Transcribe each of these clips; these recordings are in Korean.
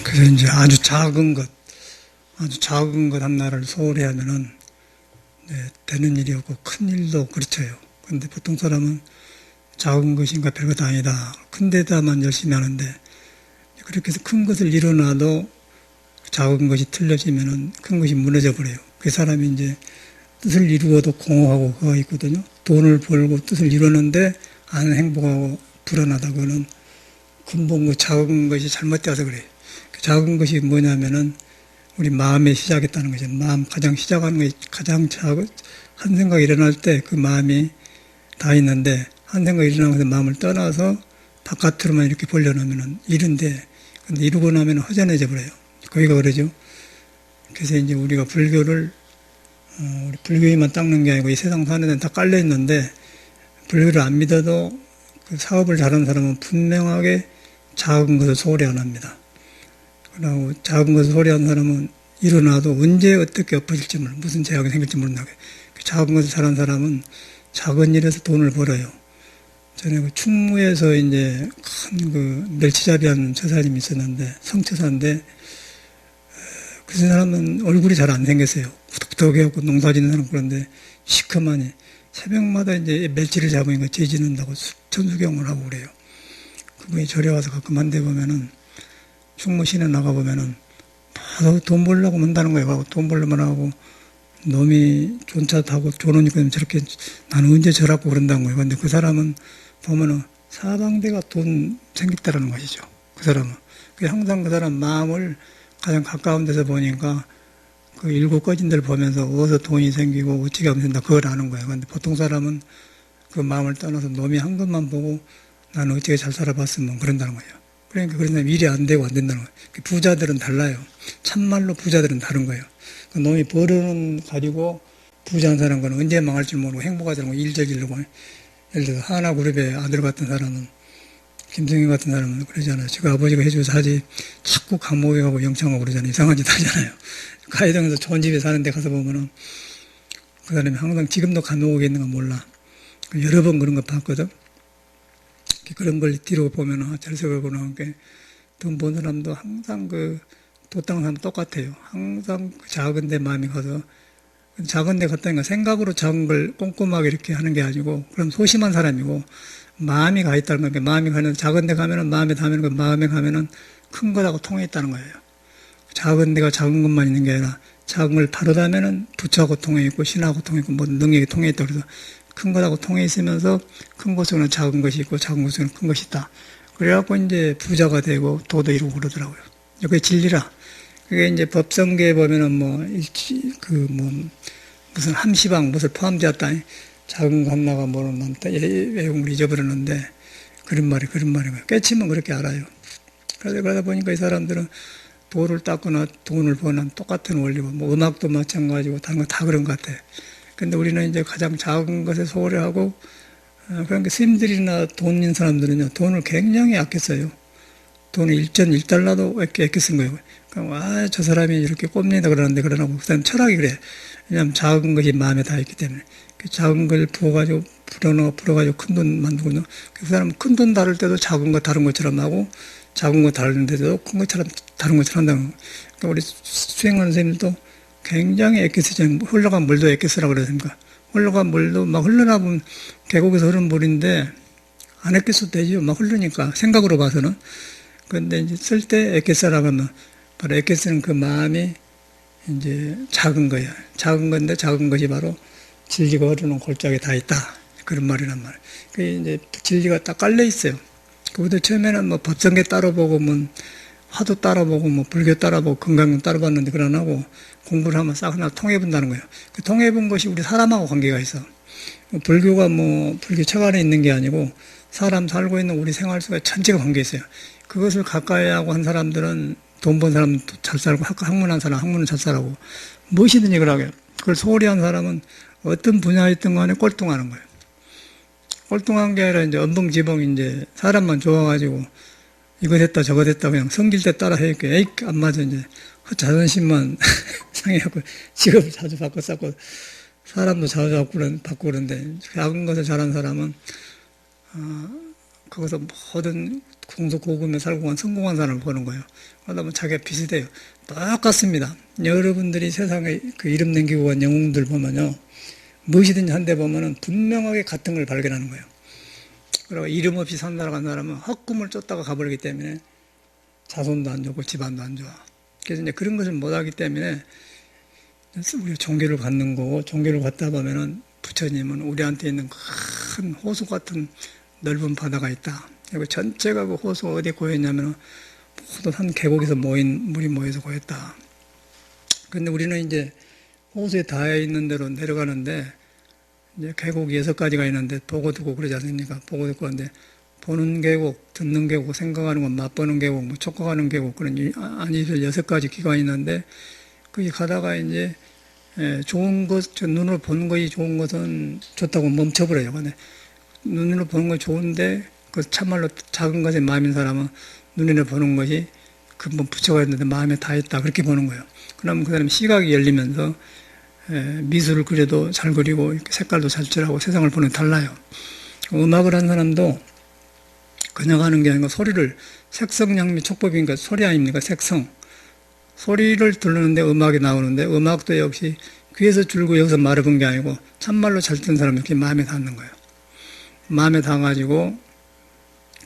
그래서 이제 아주 작은 것 하나를 소홀히 하면은, 네, 되는 일이 없고 큰 일도 그르쳐요. 그런데 보통 사람은 작은 것인가 별것 아니다. 큰 데다만 열심히 하는데, 그렇게 해서 큰 것을 이뤄놔도 작은 것이 틀려지면은 큰 것이 무너져 버려요. 그 사람이 이제 뜻을 이루어도 공허하고 그거 있거든요. 돈을 벌고 뜻을 이루는데 안 행복하고 불안하다. 그거는 근본 그 작은 것이 잘못되어서 그래요. 그 작은 것이 뭐냐면은 우리 마음의 시작했다는 거죠. 마음 가장 시작하는 것이 가장 작은 한 생각이 일어날 때 그 마음이 다 있는데 한 생각이 일어나면서 마음을 떠나서 바깥으로만 이렇게 벌려놓으면은 이른데 근데 이루고 나면 허전해져 버려요. 거기가 그러죠. 그래서 이제 우리가 불교를 우리 불교에만 닦는 게 아니고 이 세상 사는 데는 다 깔려 있는데 불교를 안 믿어도 그 사업을 잘하는 사람은 분명하게 작은 것을 소홀히 안 합니다. 그리고 작은 것을 소홀히 하는 사람은 일어나도 언제 어떻게 엎어질지 몰라 무슨 제약이 생길지 모른다고. 그 작은 것을 잘하는 사람은 작은 일에서 돈을 벌어요. 전에 그 충무에서 이제 큰 그 멸치잡이하는 처사님이 있었는데 성처사인데 그 사람은 얼굴이 잘 안 생겼어요. 후덕후덕해갖고 농사 짓는 사람 그런데 시커머니 새벽마다 이제 멸치를 잡으니까 재 지는다고 천수경을 하고 그래요. 그분이 절에 와서 가끔 한데 보면은 충무 시내 나가보면은 바로 돈 벌려고 한다는 거예요. 돈 벌려면 하고 놈이 존차 타고 조노니까 저렇게 나는 언제 저라고 그런다는 거예요. 근데 그 사람은 보면은 사방대가 돈 생겼다라는 것이죠. 그 사람은. 항상 그 사람 마음을 가장 가까운 데서 보니까 그 일곱 꺼진 데를 보면서 어디서 돈이 생기고 어찌게 하면 된다 그걸 아는 거예요. 근데 보통 사람은 그 마음을 떠나서 놈이 한 것만 보고 나는 어찌게 잘 살아봤으면 그런다는 거예요. 그러니까 그런 사람이 일이 안 되고 안 된다는 거예요. 부자들은 달라요. 참말로 부자들은 다른 거예요. 그 놈이 벌어는 가지고 부자한 사람 거는 언제 망할 줄 모르고 행복하자는 거 일저질르고 예를 들어서 하나그룹의 아들 같은 사람은 김성현 같은 사람은 그러잖아요. 지가 아버지가 해줘서 하지 자꾸 감옥에 가고 영창하고 그러잖아요. 이상한 짓 하잖아요. 가해동에서 좋은 집에 사는 데 가서 보면은 그 사람이 항상 지금도 감옥에 있는 거 몰라. 여러 번 그런 거 봤거든. 그런 걸 뒤로 보면은 절석을 보는 함께 돈 번 사람도 항상 그 도땅 사람 똑같아요. 항상 그 작은 데 마음이 가서 작은 데 갔다니까 생각으로 작은 걸 꼼꼼하게 이렇게 하는 게 아니고 그럼 소심한 사람이고 마음이 가 있다는 거예요. 마음이 가는 작은 데 가면은 마음에 닿으면 그 마음에 가면은 큰 것하고 통해 있다는 거예요. 작은 데가 작은 것만 있는 게 아니라 작은 걸 바로 닿으면은 부처하고 통해 있고 신하고 통해 있고 모든 능력이 통해 있다 그래서 큰 것하고 통해 있으면서 큰 곳에는 작은 것이 있고 작은 곳에는 큰 것이 있다. 그래갖고 이제 부자가 되고 도도 이루고 그러더라고요. 그게 진리라. 그게 이제 법성계에 보면은 무슨 함시방 무슨 포함되었다. 작은 거 하나가 뭐는 많다. 외용을 잊어버렸는데 그런 말이고요. 깨치면 그렇게 알아요. 그러다 보니까 이 사람들은 돌을 닦거나 돈을 버는 똑같은 원리고 뭐 음악도 마찬가지고 다른 거 다 그런 것 같아요. 근데 우리는 이제 가장 작은 것에 소홀히 하고 그러니까 스님들이나 돈 있는 사람들은요 돈을 굉장히 아껴 써요. 돈을 1달러도 아껴 쓴 거예요. 그러니까 저 사람이 이렇게 꼽니다 그러는데 그러라고 그 사람 철학이 그래. 왜냐하면 작은 것이 마음에 다 있기 때문에 그 작은 걸 부어가지고 불어가지고 큰 돈 만들거든요. 그 사람은 큰 돈 다룰 때도 작은 거 다른 것처럼 하고 작은 거 다루는데도 큰 것처럼 다른 것처럼 한다는 거예요. 그러니까 우리 수행하는 선생님도 굉장히 애껴 쓰잖아요. 흘러간 물도 애껴 쓰라고 그러십니까? 흘러간 물도 막 흘러나보면 계곡에서 흐르는 물인데 안 애껴 써도 되죠. 막 흐르니까 생각으로 봐서는. 그런데 이제 쓸 때 애껴 쓰라고 하면 바로 애껴 쓰는 그 마음이 이제 작은 거예요. 작은 건데 작은 것이 바로 진리가 흐르는 골짜기에 다 있다. 그런 말이란 말이에요. 그게 이제 진리가 딱 깔려 있어요. 그것도 처음에는 뭐 법성계 따로 보고 뭐 화도 따라보고 뭐 불교 따라보고 건강경 따라봤는데 그걸 안 하고 공부를 하면 싹 하나 통해본다는 거예요. 그 통해본 것이 우리 사람하고 관계가 있어. 불교가 뭐 불교 책 안에 있는 게 아니고 사람 살고 있는 우리 생활 속에 전체가 관계 있어요. 그것을 가까이 하고 한 사람들은 돈 번 사람은 잘 살고 학문한 사람 학문은 잘 살고 무엇이든지 그러게 그걸 소홀히 한 사람은 어떤 분야에 있든 간에 꼴통하는 거예요. 꼴통한 게 아니라 이제 엄벙지벙 이제 사람만 좋아가지고 이거 됐다 저거 됐다 그냥 성질 때 따라 해니까 에이 안 맞아 이제 자존심만 상해갖고 직업을 자주 바꿨었고 사람도 자주 바꾸고 그러는데 작은 것을 잘한 사람은 거기서 모든 공소고금에 살고 간 성공한 사람을 보는 거예요. 그러다 보면 자기가 비슷해요. 똑같습니다. 여러분들이 세상에 그 이름 남기고 간 영웅들 보면요. 무엇이든지 한데 보면은 분명하게 같은 걸 발견하는 거예요. 그리고 이름 없이 살아간 사람은 헛꿈을 쫓다가 가버리기 때문에 자손도 안 좋고 집안도 안 좋아. 그래서 이제 그런 것을 못하기 때문에 우리 종교를 갖는 거고, 종교를 갖다 보면은 부처님은 우리한테 있는 큰 호수 같은 넓은 바다가 있다. 그리고 전체가 그 호수가 어디에 고였냐면은 모든 한 계곡에서 물이 모여서 고였다. 근데 우리는 이제 호수에 닿아 있는 대로 내려가는데, 이제 계곡 6가지가 있는데, 보고 듣고 그러지 않습니까? 보고 듣고 하는데, 보는 계곡, 듣는 계곡, 생각하는 것, 맛보는 계곡, 뭐 촉각하는 계곡, 그런 아니 6가지 기관이 있는데, 거기 가다가 이제 좋은 것, 눈으로 보는 것이 좋은 것은 좋다고 멈춰버려요. 근데 눈으로 보는 것이 좋은데, 그 참말로 작은 것에 마음인 사람은 눈으로 보는 것이 근본 부처가 있는데 마음에 다 있다. 그렇게 보는 거예요. 그러면 그 사람이 시각이 열리면서 미술을 그려도 잘 그리고 색깔도 잘 칠하고 세상을 보는 달라요. 음악을 한 사람도 그냥 하는 게 아니고 소리를, 색성, 향미, 촉법이니까 소리 아닙니까? 색성. 소리를 들르는데 음악이 나오는데, 음악도 역시 귀에서 줄고 여기서 말해본 게 아니고 참말로 잘 듣는 사람이 이렇게 마음에 닿는 거예요. 마음에 닿아가지고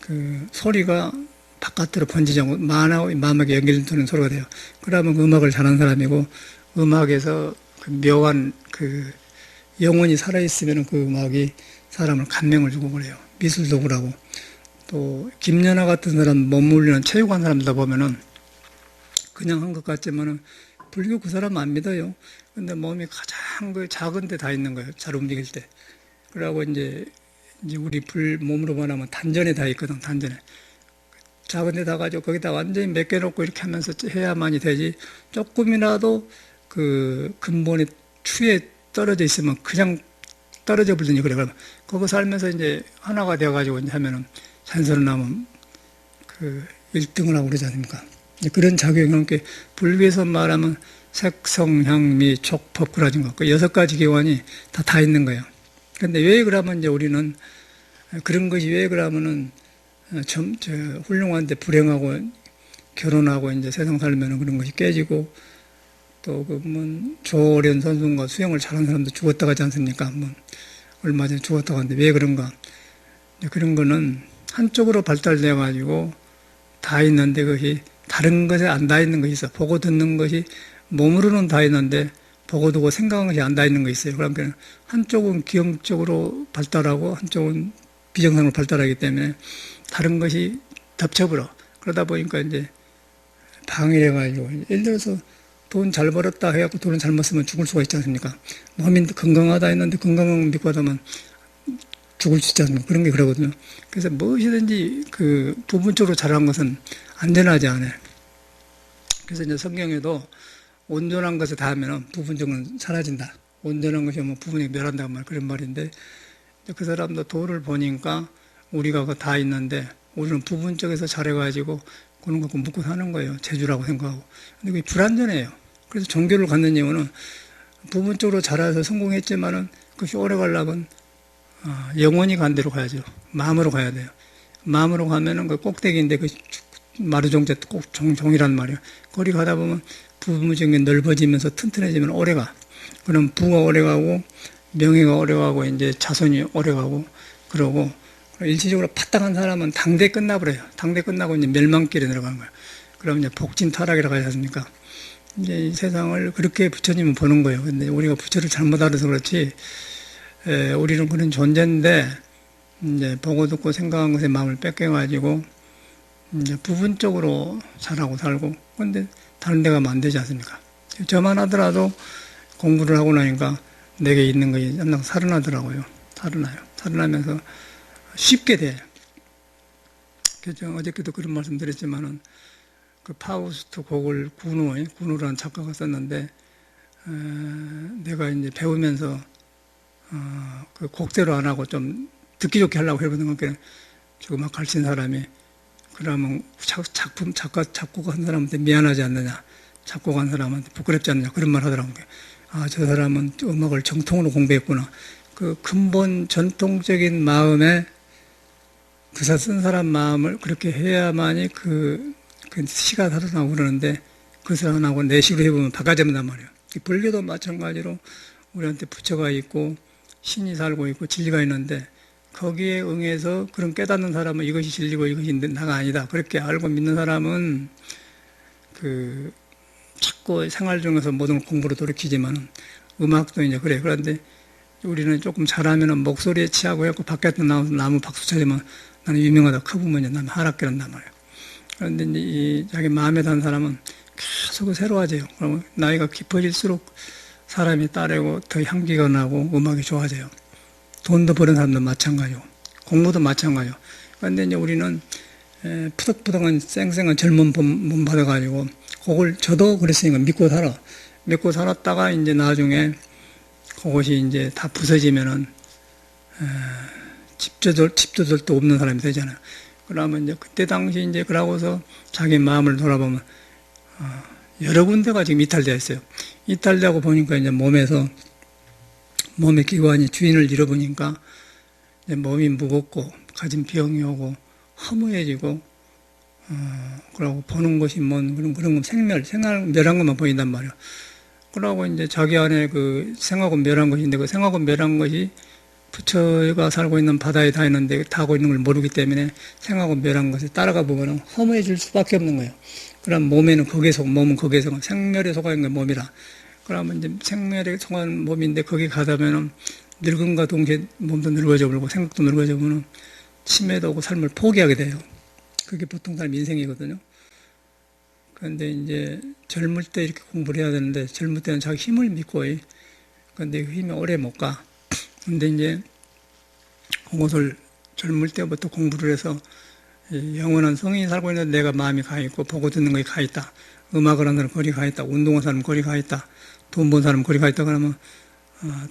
그 소리가 바깥으로 번지지 않고 마음에게 연결되는 소리가 돼요. 그러면 그 음악을 잘하는 사람이고, 음악에서 그 묘한 그 영혼이 살아있으면 그 음악이 사람을 감명을 주고 그래요. 미술도 그러고. 또 김연아 같은 사람 머물리는 체육한 사람들 보면은 그냥 한 것 같지만은 불교 그 사람 안 믿어요. 근데 몸이 가장 그 작은 데 다 있는 거예요. 잘 움직일 때. 그러고 이제 우리 몸으로 말하면 단전에 다 있거든. 단전에. 작은 데 다 가지고 거기다 완전히 몇 개 놓고 이렇게 하면서 해야만이 되지. 조금이라도 그 근본의 추에 떨어져 있으면 그냥 떨어져 버리더니 그래. 그러면 그거 살면서 이제 하나가 되어가지고 이제 하면은 산설나면 그 1등을 하고 그러지 않습니까? 그런 작용이 함께 불교에서 말하면 색성, 향미, 촉법, 그러진 것. 그 6가지 기관이 다 있는 거예요. 근데 왜 그러면 이제 우리는 그런 것이 왜 그러면은 훌륭한데 불행하고 결혼하고 이제 세상 살면은 그런 것이 깨지고 또 조련 선수가 수영을 잘하는 사람도 죽었다 가지 않습니까? 얼마 전에 죽었다고 하는데 왜 그런가? 그런 거는 한쪽으로 발달되어 가지고 다 있는데 그것이 다른 것에 안 다 있는 것이 있어. 보고 듣는 것이 몸으로는 다 있는데 보고 듣고 생각하는 것이 안 다 있는 것이 있어요. 그러니까 한쪽은 기형적으로 발달하고 한쪽은 비정상으로 발달하기 때문에 다른 것이 덮쳐버려. 그러다 보니까 이제 방해해 가지고 예를 들어서 돈 잘 벌었다 해갖고 돈을 잘못 쓰면 죽을 수가 있지 않습니까? 몸이 건강하다 했는데 건강한 믿고 하다면 죽을 수 있지 않습니까? 그런 게 그러거든요. 그래서 무엇이든지 그 부분적으로 잘한 것은 안전하지 않아요. 그래서 이제 성경에도 온전한 것을 다 하면 부분적으로는 사라진다. 온전한 것이 오면 부분이 멸한다는 말, 그런 말인데, 그 사람도 도를 보니까 우리가 그거 다 있는데, 우리는 부분적에서 잘해가지고, 그런 거 갖고 묵고 사는 거예요. 재주라고 생각하고. 근데 그게 불완전해요. 그래서 종교를 갖는 이유는 부분적으로 잘해서 성공했지만은 그것이 오래 가려면 영원히 간 대로 가야죠. 마음으로 가야 돼요. 마음으로 가면은 그 꼭대기인데 그 마루종자 꼭 종이란 말이에요. 거리 가다 보면 부분적인 게 넓어지면서 튼튼해지면 오래 가. 그럼 부가 오래 가고 명예가 오래 가고 이제 자손이 오래 가고 그러고 일시적으로 파딱한 사람은 당대 끝나버려요. 당대 끝나고 이제 멸망길에 들어가는 거예요. 그럼 이제 복진 타락이라고 하지 않습니까? 이제 이 세상을 그렇게 부처님은 보는 거예요. 근데 우리가 부처를 잘못 알아서 그렇지, 우리는 그런 존재인데, 이제 보고 듣고 생각한 것에 마음을 뺏겨가지고, 이제 부분적으로 잘하고 살고, 근데 다른 데 가면 안 되지 않습니까? 저만 하더라도 공부를 하고 나니까 내게 있는 것이 항상 살아나더라고요. 살아나면서 쉽게 돼. 그래서 어저께도 그런 말씀 드렸지만은, 그 파우스트 곡을 군우라는 작가가 썼는데, 내가 이제 배우면서, 그 곡대로 안 하고 좀 듣기 좋게 하려고 해보는 거니까, 지금 막 가르친 사람이, 그러면 작곡한 사람한테 미안하지 않느냐, 작곡한 사람한테 부끄럽지 않느냐, 그런 말 하더라고요. 저 사람은 음악을 정통으로 공부했구나. 그 근본 전통적인 마음에 쓴 사람 마음을 그렇게 해야만이 그 시가 살아나고 그러는데 그것을 안 하고 내식으로 해보면 바가지입니다 말이에요. 불교도 마찬가지로 우리한테 부처가 있고 신이 살고 있고 진리가 있는데 거기에 응해서 그런 깨닫는 사람은 이것이 진리고 이것이 나가 아니다. 그렇게 알고 믿는 사람은 자꾸 생활 중에서 모든 공부로 돌이키지만 음악도 이제 그래. 그런데 우리는 조금 잘하면 목소리에 취하고 해갖고 밖에 나와서 나무 박수 쳐주면 나는 유명하다. 커보면 이제 나는 하락기란단 말이에요. 그런데 이제 자기 마음에 든 사람은 계속 새로워져요. 그러면 나이가 깊어질수록 사람이 따르고 더 향기가 나고 음악이 좋아져요. 돈도 버는 사람도 마찬가지고 공부도 마찬가지고. 그런데 이제 우리는 푸덕푸덕한 쌩쌩한 젊은 몸 받아가지고 그걸 저도 그랬으니까 믿고 살았다가 이제 나중에 그것이 이제 다 부서지면은 집조절도 없는 사람이 되잖아요. 그러면 이제 그때 당시 이제 그러고서 자기 마음을 돌아보면 여러 군데가 지금 이탈되어 있어요. 이탈되고 보니까 이제 몸의 기관이 주인을 잃어보니까 이제 몸이 무겁고 가진 병이 오고 허무해지고 그러고 보는 것이 그런 거 생하고 멸한 것만 보인단 말이에요. 그러고 이제 자기 안에 그 생하고 멸한 것인데 그 생하고 멸한 것이 부처가 살고 있는 바다에 다 있는데 타고 있는 걸 모르기 때문에 생하고 멸한 것에 따라가 보면 허무해질 수밖에 없는 거예요. 그럼 몸은 거기에 속한 생멸에 속한 게 몸이라. 그러면 이제 생멸에 속한 몸인데 거기 가다면은 늙음과 동시에 몸도 늙어져 버리고 생각도 늙어져 버리면 치매도 오고 삶을 포기하게 돼요. 그게 보통 사람 인생이거든요. 그런데 이제 젊을 때 이렇게 공부를 해야 되는데 젊을 때는 자기 힘을 믿고 그런데 그 힘이 오래 못 가. 근데 이제 그것을 젊을 때부터 공부를 해서 영원한 성인이 살고 있는데 내가 마음이 가 있고 보고 듣는 것이 가 있다. 음악을 하는 사람 거리 가 있다. 운동하는 사람 거리 가 있다. 돈 번 사람 거리 가 있다. 그러면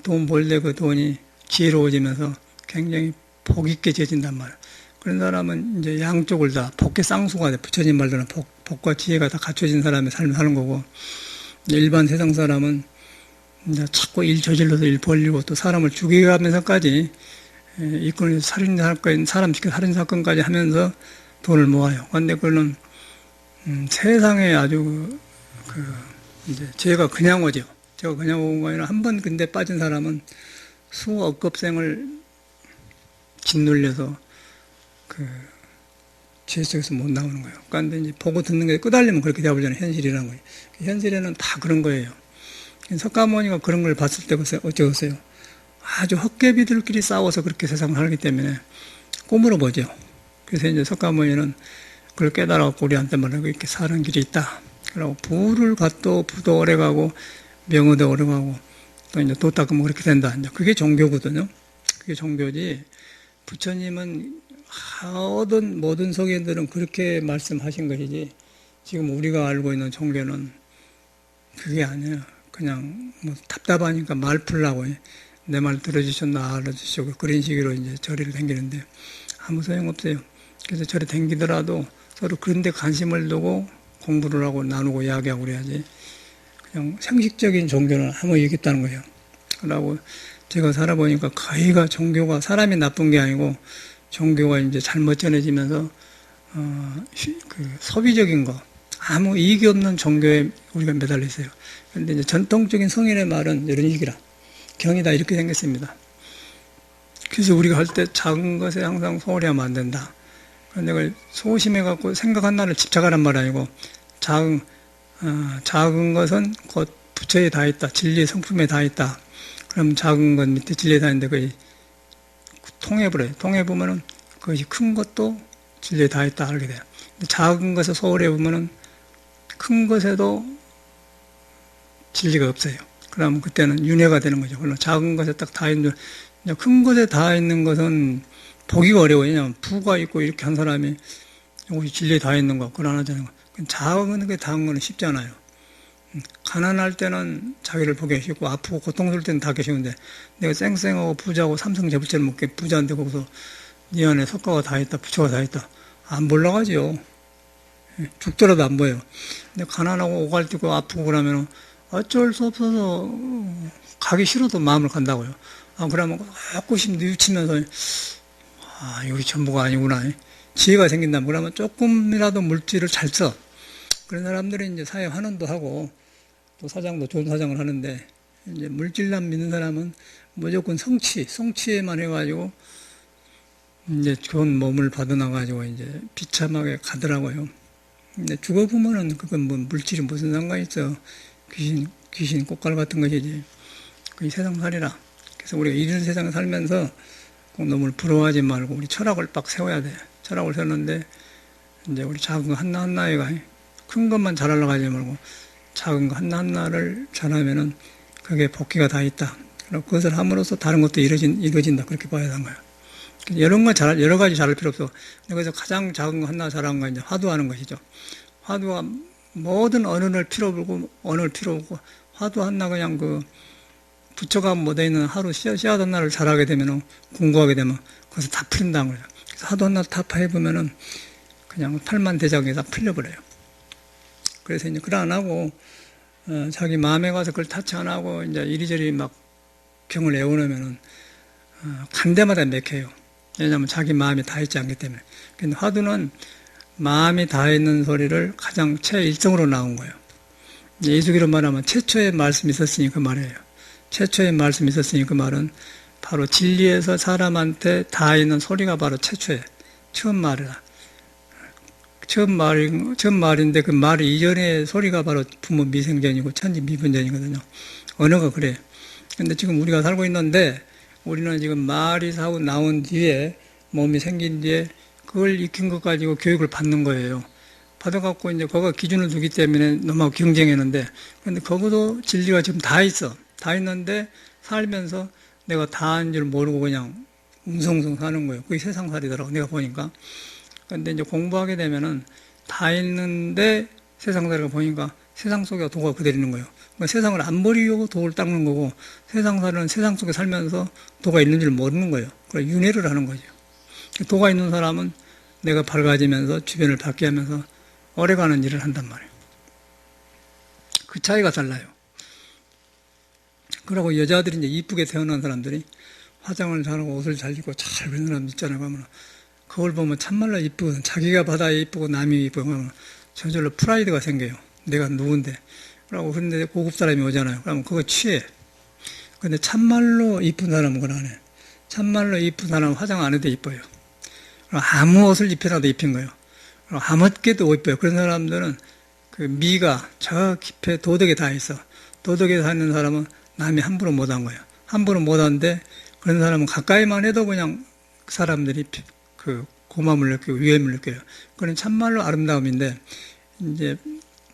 돈 벌 때 그 돈이 지혜로워지면서 굉장히 복 있게 지어진단 말이야. 그런 사람은 이제 양쪽을 다 복의 쌍수가 돼. 부처님 말대로 복과 지혜가 다 갖춰진 사람의 삶을 사는 거고 일반 세상 사람은 이제 자꾸 일 저질러서 일 벌리고 또 사람을 죽여가면서까지 이권에서 사람 시켜 살인 사건까지 하면서 돈을 모아요. 그런데 그거는 세상에 아주 이제 죄가 그냥 오죠. 제가 그냥 온 거 아니라 한 번 근데 빠진 사람은 수억 급생을 짓눌려서 죄 속에서 못 나오는 거예요. 그런데 이제 보고 듣는 게 끄달리면 그렇게 되어버리잖아요. 현실이라는 거예요. 현실에는 다 그런 거예요. 석가모니가 그런 걸 봤을 때 어쩌겠어요? 아주 헛개비들끼리 싸워서 그렇게 세상을 살기 때문에 꿈으로 보죠. 그래서 이제 석가모니는 그걸 깨달아갖고 우리한테 말하고 이렇게 사는 길이 있다. 그러고 부를 갖도 부도 오래 가고 명의도 오래 가고 또 이제 도 닦으면 그렇게 된다. 이제 그게 종교거든요. 그게 종교지. 부처님은 모든 성인들은 그렇게 말씀하신 것이지 지금 우리가 알고 있는 종교는 그게 아니에요. 그냥 답답하니까 말 풀라고 내 말 들어주셨나 알아주시고 그런 식으로 이제 절을 댕기는데 아무 소용없어요. 그래서 절에 댕기더라도 서로 그런 데 관심을 두고 공부를 하고 나누고 이야기하고 그래야지 그냥 상식적인 종교는 아무 의미 없다는 거예요. 그러고 제가 살아보니까 거의가 종교가 사람이 나쁜 게 아니고 종교가 이제 잘못 전해지면서 소비적인 거 아무 이익이 없는 종교에 우리가 매달려 있어요. 그런데 이제 전통적인 성인의 말은 이런 식이라 경이다 이렇게 생겼습니다. 그래서 우리가 할 때 작은 것에 항상 소홀히 하면 안 된다. 그런데 그걸 소심해갖고 생각한 날을 집착하란 말 아니고 작은 것은 곧 부처에 다 있다. 진리의 성품에 다 있다. 그럼 작은 것 밑에 진리에 다 있는데 그게 통해버려요. 통해보면은 그것이 큰 것도 진리에 다 있다 알게 돼요. 작은 것을 소홀해 보면은 큰 것에도 진리가 없어요. 그러면 그때는 윤회가 되는 거죠. 물론 작은 것에 딱 다 있는, 큰 것에 다 있는 것은 보기가 어려워요. 왜냐하면 부가 있고 이렇게 한 사람이 이것이 진리에 다 있는 거, 그걸 안 하자는 거. 작은 게 다한 거는 쉽잖아요. 가난할 때는 자기를 보기 쉽고 아프고 고통스러울 때는 다 계시는데 내가 쌩쌩하고 부자고 삼성 재벌처럼 먹게 부자인데 거기서 네 안에 석가가 다 있다, 부처가 다 있다. 안 올라가죠. 죽더라도 안 보여요. 근데 가난하고 오갈뛰고 아프고 그러면 어쩔 수 없어서 가기 싫어도 마음을 간다고요. 그러면 헛구심 뉘우치면서 아, 이게 전부가 아니구나. 지혜가 생긴다면, 그러면 조금이라도 물질을 잘 써. 그런 사람들이 이제 사회 환원도 하고, 또 사장도 좋은 사장을 하는데, 이제 물질남 믿는 사람은 무조건 성취에만 해가지고, 이제 좋은 몸을 받아나가지고, 이제 비참하게 가더라고요. 근데 죽어보면은, 그건 뭐 물질이 무슨 상관이 있어. 귀신 꽃갈 같은 것이지. 그게 세상살이라. 그래서 우리가 이런 세상에 살면서 꼭 너무 부러워하지 말고, 우리 철학을 딱 세워야 돼. 철학을 세웠는데, 이제 우리 작은 거 하나하나가 큰 것만 잘하려고 하지 말고, 작은 거 하나하나를 잘하면은 그게 복귀가 다 있다. 그리고 그것을 함으로써 다른 것도 이루어진다. 그렇게 봐야 하는 거야. 여러 가지 잘할 필요 없어. 그래서 가장 작은 거 하나 잘하는 건 이제 화두하는 것이죠. 화두가 모든 언어를 필요 없고, 화두 하나 그냥 부처가 묻어 있는 하루 씨앗 하나를 잘하게 되면은, 공부하게 되면, 거기서 다 풀린다는 거죠. 그래서 화두 하나 다 해보면은, 그냥 팔만대장에 다 풀려버려요. 그래서 이제 그걸 안 하고, 자기 마음에 가서 그걸 타치 안 하고, 이제 이리저리 막 병을 애워놓으면은, 간 데마다 맥혀요. 왜냐하면 자기 마음이 다 있지 않기 때문에. 근데 화두는 마음이 다 있는 소리를 가장 최일성으로 나온 거예요. 예수기로 말하면 최초의 말씀이 있었으니 그 말이에요. 최초의 말씀이 있었으니 그 말은 바로 진리에서 사람한테 다 있는 소리가 바로 최초의 처음 말이다. 처음 말인데 그 말 이전의 소리가 바로 부모 미생전이고 천지 미분전이거든요. 언어가 그래. 근데 지금 우리가 살고 있는데 우리는 지금 말이 사고 나온 뒤에 몸이 생긴 뒤에 그걸 익힌 것 가지고 교육을 받는 거예요. 받아갖고 이제 거기가 기준을 두기 때문에 너무 경쟁했는데, 근데 거기도 진리가 지금 다 있어. 다 있는데 살면서 내가 다 아는 줄 모르고 그냥 웅성웅성 사는 거예요. 그게 세상살이더라고, 내가 보니까. 근데 이제 공부하게 되면은 다 있는데 세상살이가 보니까 세상 속에 도가 그대로 있는 거예요. 그러니까 세상을 안 버리고 도를 닦는 거고, 세상살이는 세상 속에 살면서 도가 있는 줄 모르는 거예요. 그래서 윤회를 하는 거죠. 도가 있는 사람은 내가 밝아지면서 주변을 밝게 하면서 오래가는 일을 한단 말이에요. 그 차이가 달라요. 그러고 여자들이 이제 이쁘게 태어난 사람들이 화장을 잘하고 옷을 잘 입고 잘 입는 사람 있잖아요. 그러면 그걸 보면 참말로 이쁘거든. 자기가 받아 이쁘고 남이 이쁘고 그러면 저절로 프라이드가 생겨요. 내가 누군데. 그러고 그런데 고급 사람이 오잖아요. 그러면 그거 취해. 근데 참말로 이쁜 사람은 그걸 안 해. 참말로 이쁜 사람은 화장 안 해도 이뻐요. 아무 옷을 입혀라도 입힌 거예요. 아무것도 이뻐요. 그런 사람들은 그 미가 저 깊이 도덕에 다 있어. 도덕에 사는 사람은 남이 함부로 못한 거예요. 함부로 못하는데 그런 사람은 가까이만 해도 그냥 사람들이 그 고마움을 느끼고 위험을 느껴요. 그건 참말로 아름다움인데, 이제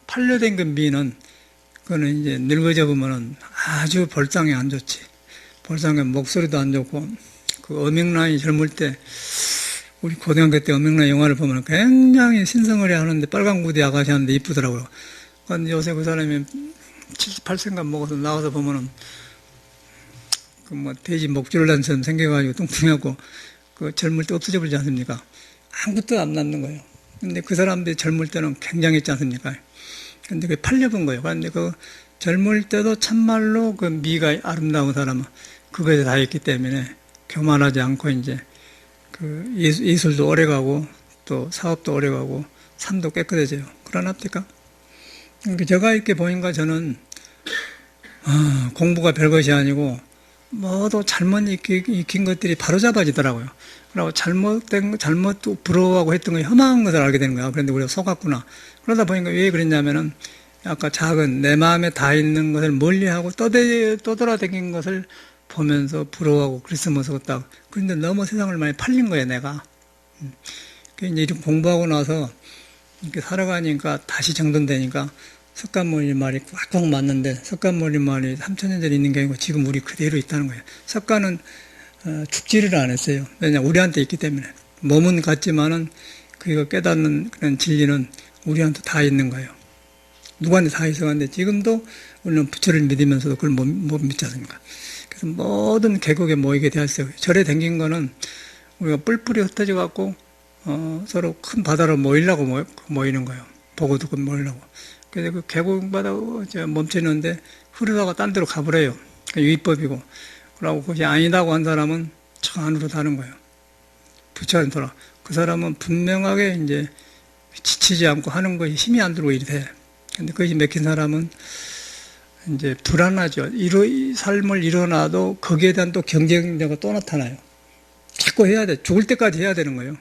판려된 그 미는 그거는 이제 늙어져 보면은 아주 볼상이 안 좋지. 볼상에 목소리도 안 좋고, 그 엄영란이 젊을 때 우리 고등학교 때 엄영란 영화를 보면 굉장히 신성을해 하는데 빨간 구두 아가씨 하는데 이쁘더라고요. 근데 요새 그 사람이 78세인가 먹어서 나와서 보면은 그 뭐 돼지 목줄단처럼 생겨가지고 뚱뚱하고 그 젊을 때 없어져 버리지 않습니까? 아무것도 안 남는 거예요. 근데 그 사람들이 젊을 때는 굉장했지 않습니까? 근데 그게 팔려본 거예요. 그런데 그 젊을 때도 참말로 그 미가 아름다운 사람은 그거에 다 있기 때문에 교만하지 않고 이제 그 예술도 오래 가고 또 사업도 오래 가고 삶도 깨끗해져요. 그러나합니까? 그러니까 제가 이렇게 보니까 저는 공부가 별것이 아니고 모두 잘못 익힌 것들이 바로잡아지더라고요. 그리고 잘못 부러워하고 했던 거 험한 것을 알게 되는 거야. 그런데 우리가 속았구나. 그러다 보니까 왜 그랬냐면은 아까 작은 내 마음에 다 있는 것을 멀리하고 떠돌아다닌 것을 보면서 부러워하고 그랬으면서 딱. 그런데 너무 세상을 많이 팔린 거예요, 내가. 이제 이렇게 공부하고 나서 이렇게 살아가니까 다시 정돈되니까 석가모니 말이 꽉꽉 맞는데, 석가모니 말이 3000년 전에 있는 게 아니고 지금 우리 그대로 있다는 거예요. 석가는 죽지를 안 했어요. 왜냐하면 우리한테 있기 때문에. 몸은 같지만은 그거 깨닫는 그런 진리는 우리한테 다 있는 거예요. 누구한테 다 있어갔는데 지금도 우리는 부처를 믿으면서도 그걸 못 믿지 않습니까? 그래서 모든 계곡에 모이게 되었어요. 절에 댕긴 거는 우리가 뿔뿔이 흩어져 갖고 서로 큰 바다로 모이려고 모이는 거예요. 보고 듣고 모이려고. 그래서 그 계곡바다 멈추는데 흐르다가 딴 데로 가버려요. 그 위법이고. 그러고 그것이 아니다고 한 사람은 저 안으로 다는 거예요. 부처님 돌아. 그 사람은 분명하게 이제 지치지 않고 하는 것이 힘이 안 들고 이리 돼. 근데 그것이 맥힌 사람은 이제 불안하죠. 이 삶을 일어나도 거기에 대한 또 경쟁자가 또 나타나요. 자꾸 해야 돼. 죽을 때까지 해야 되는 거예요.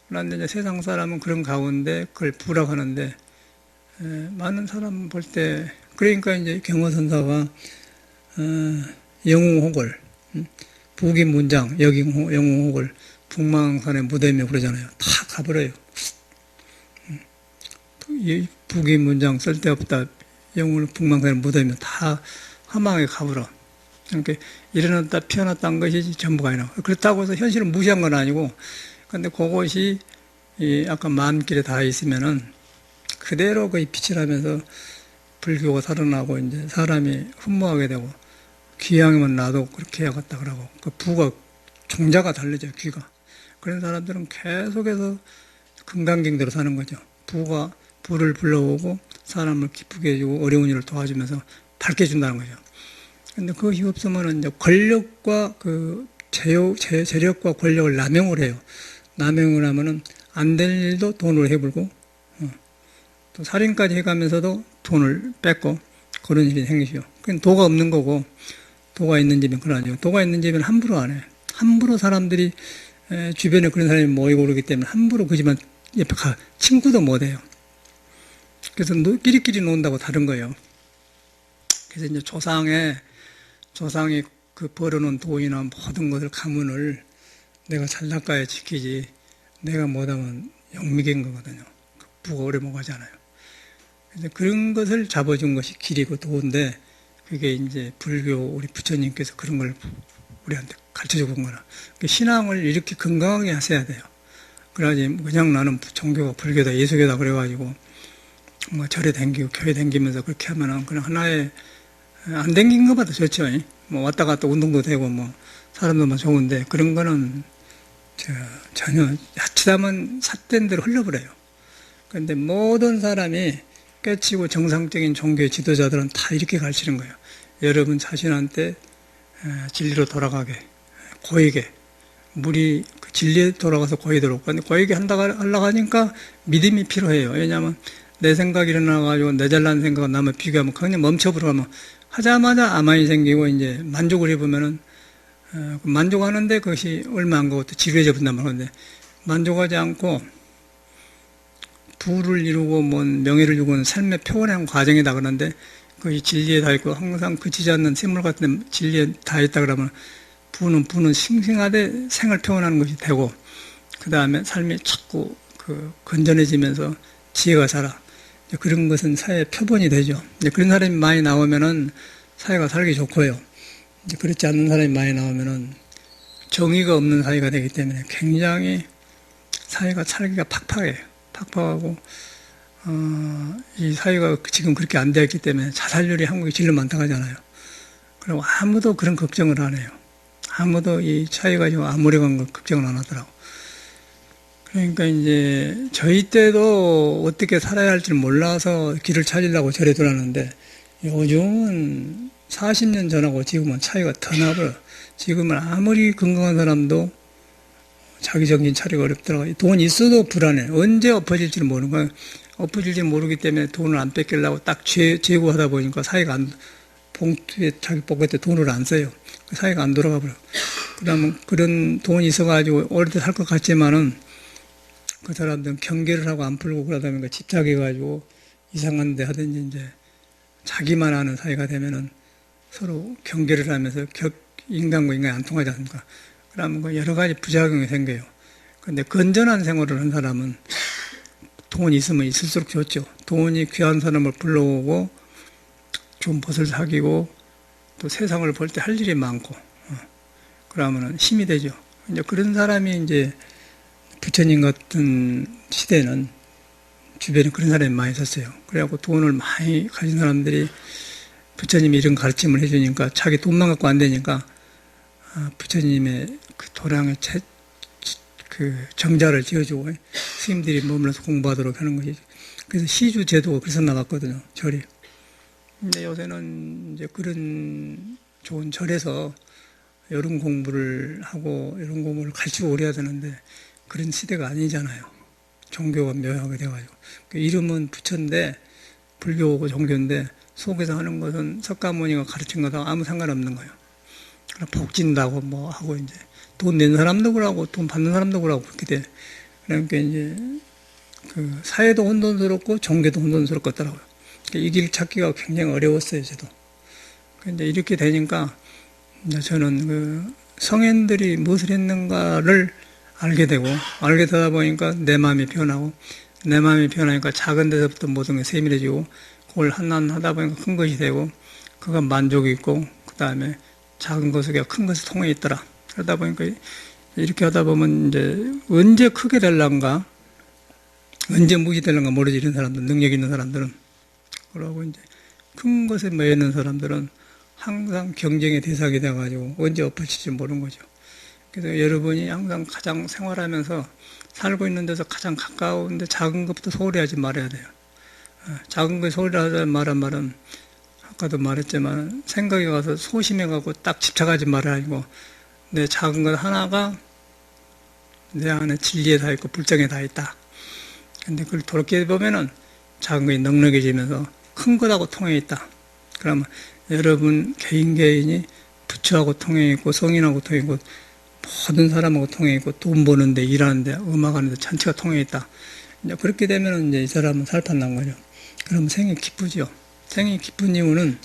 그런데 이제 세상 사람은 그런 가운데 그걸 부락하는데, 많은 사람 볼 때, 그러니까 이제 경허선사가, 영웅혹을, 부기문장, 영웅혹을 북망산의 무대며 그러잖아요. 다 가버려요. 이 부기문장 쓸데없다. 영웅을 북망산의 무대며 다 화망에 가버려. 그러니까 일어났다 피어났다는 것이 전부가 아니라. 그렇다고 해서 현실을 무시한 건 아니고, 근데 그것이 아까 마음길에 닿아 있으면은 그대로 거의 빛이 나면서 불교가 살아나고 이제 사람이 흠모하게 되고, 귀향이면 나도 그렇게 해야겠다 그러고, 그 부가 종자가 다르죠. 귀가. 그런 사람들은 계속해서 금강경대로 사는 거죠. 부를 불러오고 사람을 기쁘게 해주고 어려운 일을 도와주면서 밝게 해준다는 거죠. 근데 그것이 없으면 이제 권력과 재력과 권력을 남용을 해요. 남용을 하면은 안 될 일도 돈으로 해불고, 또 살인까지 해가면서도 돈을 뺏고, 그런 일이 생기죠. 그건 도가 없는 거고, 도가 있는 집은 그러죠. 도가 있는 집은 함부로 안 해. 함부로 사람들이, 주변에 그런 사람이 모이고 그러기 때문에 함부로 그 집안 옆에 친구도 못 해요. 그래서 끼리끼리 논다고 다른 거예요. 그래서 이제 조상이 그 벌어놓은 돈이나 모든 것을 가문을 내가 잘 닦아야 지키지, 내가 못하면 영미인 거거든요. 그 부가 오래 못 가잖아요. 그래서 그런 것을 잡아준 것이 길이고 도인데, 그게 이제 불교 우리 부처님께서 그런 걸 우리한테 가르쳐 주고 온 거라. 신앙을 이렇게 건강하게 하셔야 돼요. 그래야지 그냥 나는 종교가 불교다, 예수교다 그래가지고 뭐 절에 댕기고 교회 댕기면서 그렇게 하면은 그냥 하나의 안 댕긴 것보다 좋죠. 뭐 왔다 갔다 운동도 되고 뭐 사람도 좋은데, 그런 거는 전혀 야치다면 삿된 대로 흘러버려요. 그런데 모든 사람이 깨치고 정상적인 종교의 지도자들은 다 이렇게 가르치는 거예요. 여러분 자신한테 진리로 돌아가게, 고에게, 물이 그 진리에 돌아가서 고에 들어오고, 근데 고에게 하려고 하니까 믿음이 필요해요. 왜냐하면 내 생각이 일어나가지고 내 잘난 생각과 남을 비교하면 그냥 멈춰버리면 하자마자 아만이 생기고 이제 만족을 해보면은, 만족하는데 그것이 얼마 안 가고 또 지루해져 본단 말인데, 만족하지 않고 부를 이루고 명예를 이루고는 삶의 표현의 과정이다 그러는데, 그것이 진리에 다 있고 항상 그치지 않는 샘물 같은 진리에 다 있다 그러면 부는 싱싱하되 생을 표현하는 것이 되고, 그 다음에 삶이 자꾸 건전해지면서 지혜가 자라. 그런 것은 사회의 표본이 되죠. 그런 사람이 많이 나오면은 사회가 살기 좋고요. 그렇지 않는 사람이 많이 나오면은 정의가 없는 사회가 되기 때문에 굉장히 사회가 살기가 팍팍하고, 이 사회가 지금 그렇게 안 되었기 때문에 자살률이 한국에 진로 많다고 하잖아요. 그리고 아무도 그런 걱정을 안 해요. 아무도 이 차이가 지금 아무래간 걸 걱정을 안 하더라고. 그러니까 이제 저희 때도 어떻게 살아야 할지 몰라서 길을 찾으려고 절에 들어왔는데, 요즘은 40년 전하고 지금은 차이가 더 나버려. 지금은 아무리 건강한 사람도 자기 정신 차리기 어렵더라고요. 돈 있어도 불안해. 언제 엎어질지 모르는 거야. 엎어질지 모르기 때문에 돈을 안 뺏기려고 딱 재고하다 보니까 사회가 봉투에 자기 포켓에 돈을 안 써요. 사회가 안 돌아가 버려. 그러면 그런 돈이 있어가지고 오래 살 것 같지만은, 그 사람들은 경계를 하고 안 풀고 그러다 보니까 집착해가지고 이상한 데 하든지 이제 자기만 아는 사회가 되면은 서로 경계를 하면서 인간과 인간이 안 통하지 않습니까? 그러면 여러 가지 부작용이 생겨요. 그런데 건전한 생활을 한 사람은 돈이 있으면 있을수록 좋죠. 돈이 귀한 사람을 불러오고 좋은 벗을 사귀고 또 세상을 볼 때 할 일이 많고, 그러면은 힘이 되죠. 이제 그런 사람이 이제 부처님 같은 시대는 주변에 그런 사람이 많이 있었어요. 그래갖고 돈을 많이 가진 사람들이 부처님이 이런 가르침을 해주니까 자기 돈만 갖고 안 되니까, 부처님의 그 도량의 정자를 지어주고 스님들이 머물러서 공부하도록 하는 것이, 그래서 시주 제도가 그래서 나왔거든요, 절이. 근데 요새는 이제 그런 좋은 절에서 이런 공부를 하고 이런 공부를 가르치고 그래야 되는데 그런 시대가 아니잖아요. 종교가 묘하게 돼가지고. 그 이름은 부처인데 불교고 종교인데 속에서 하는 것은 석가모니가 가르친 것하고 아무 상관없는 거예요. 복진다고 뭐 하고 이제 돈 낸 사람도 그러고 돈 받는 사람도 그러고 그렇게 돼. 그러니까 이제 그 사회도 혼돈스럽고 종교도 혼돈스럽겠더라고요. 이 길 찾기가 굉장히 어려웠어요, 저도. 근데 이렇게 되니까 이제 저는 그 성현들이 무엇을 했는가를 알게 되고 알게 되다 보니까 내 마음이 변하고 내 마음이 변하니까 작은 데서부터 모든 게 세밀해지고 그걸 하다 보니까 큰 것이 되고 그가 만족이 있고 그 다음에 작은 것에 큰 것이 통해 있더라. 그러다 보니까 이렇게 하다 보면 이제 언제 크게 될란가 언제 무기 될란가 모르지 이런 사람들 능력 있는 사람들은 그러고 이제 큰 것에 매이는 사람들은 항상 경쟁의 대상이 돼가지고 언제 엎어질지 모르는 거죠. 그래서 여러분이 항상 가장 생활하면서 살고 있는 데서 가장 가까운데 작은 것부터 소홀히 하지 말아야 돼요. 작은 것에 소홀히 하지 말란 말은 아까도 말했지만 생각에 가서 소심해가고 딱 집착하지 말아야고 내 작은 것 하나가 내 안에 진리에 다 있고 불정에 다 있다. 근데 그걸 돌이켜 보면은 작은 것이 넉넉해지면서 큰 것하고 통해 있다. 그러면 여러분 개인이 부처하고 통해 있고 성인하고 통해 있고 모든 사람하고 통해 있고 돈 버는데 일하는데 음악하는데 전체가 통해 있다. 이제 그렇게 되면은 이제 이 사람은 살판난 거죠. 그러면 생이 기쁘죠. 생이 기쁜 이유는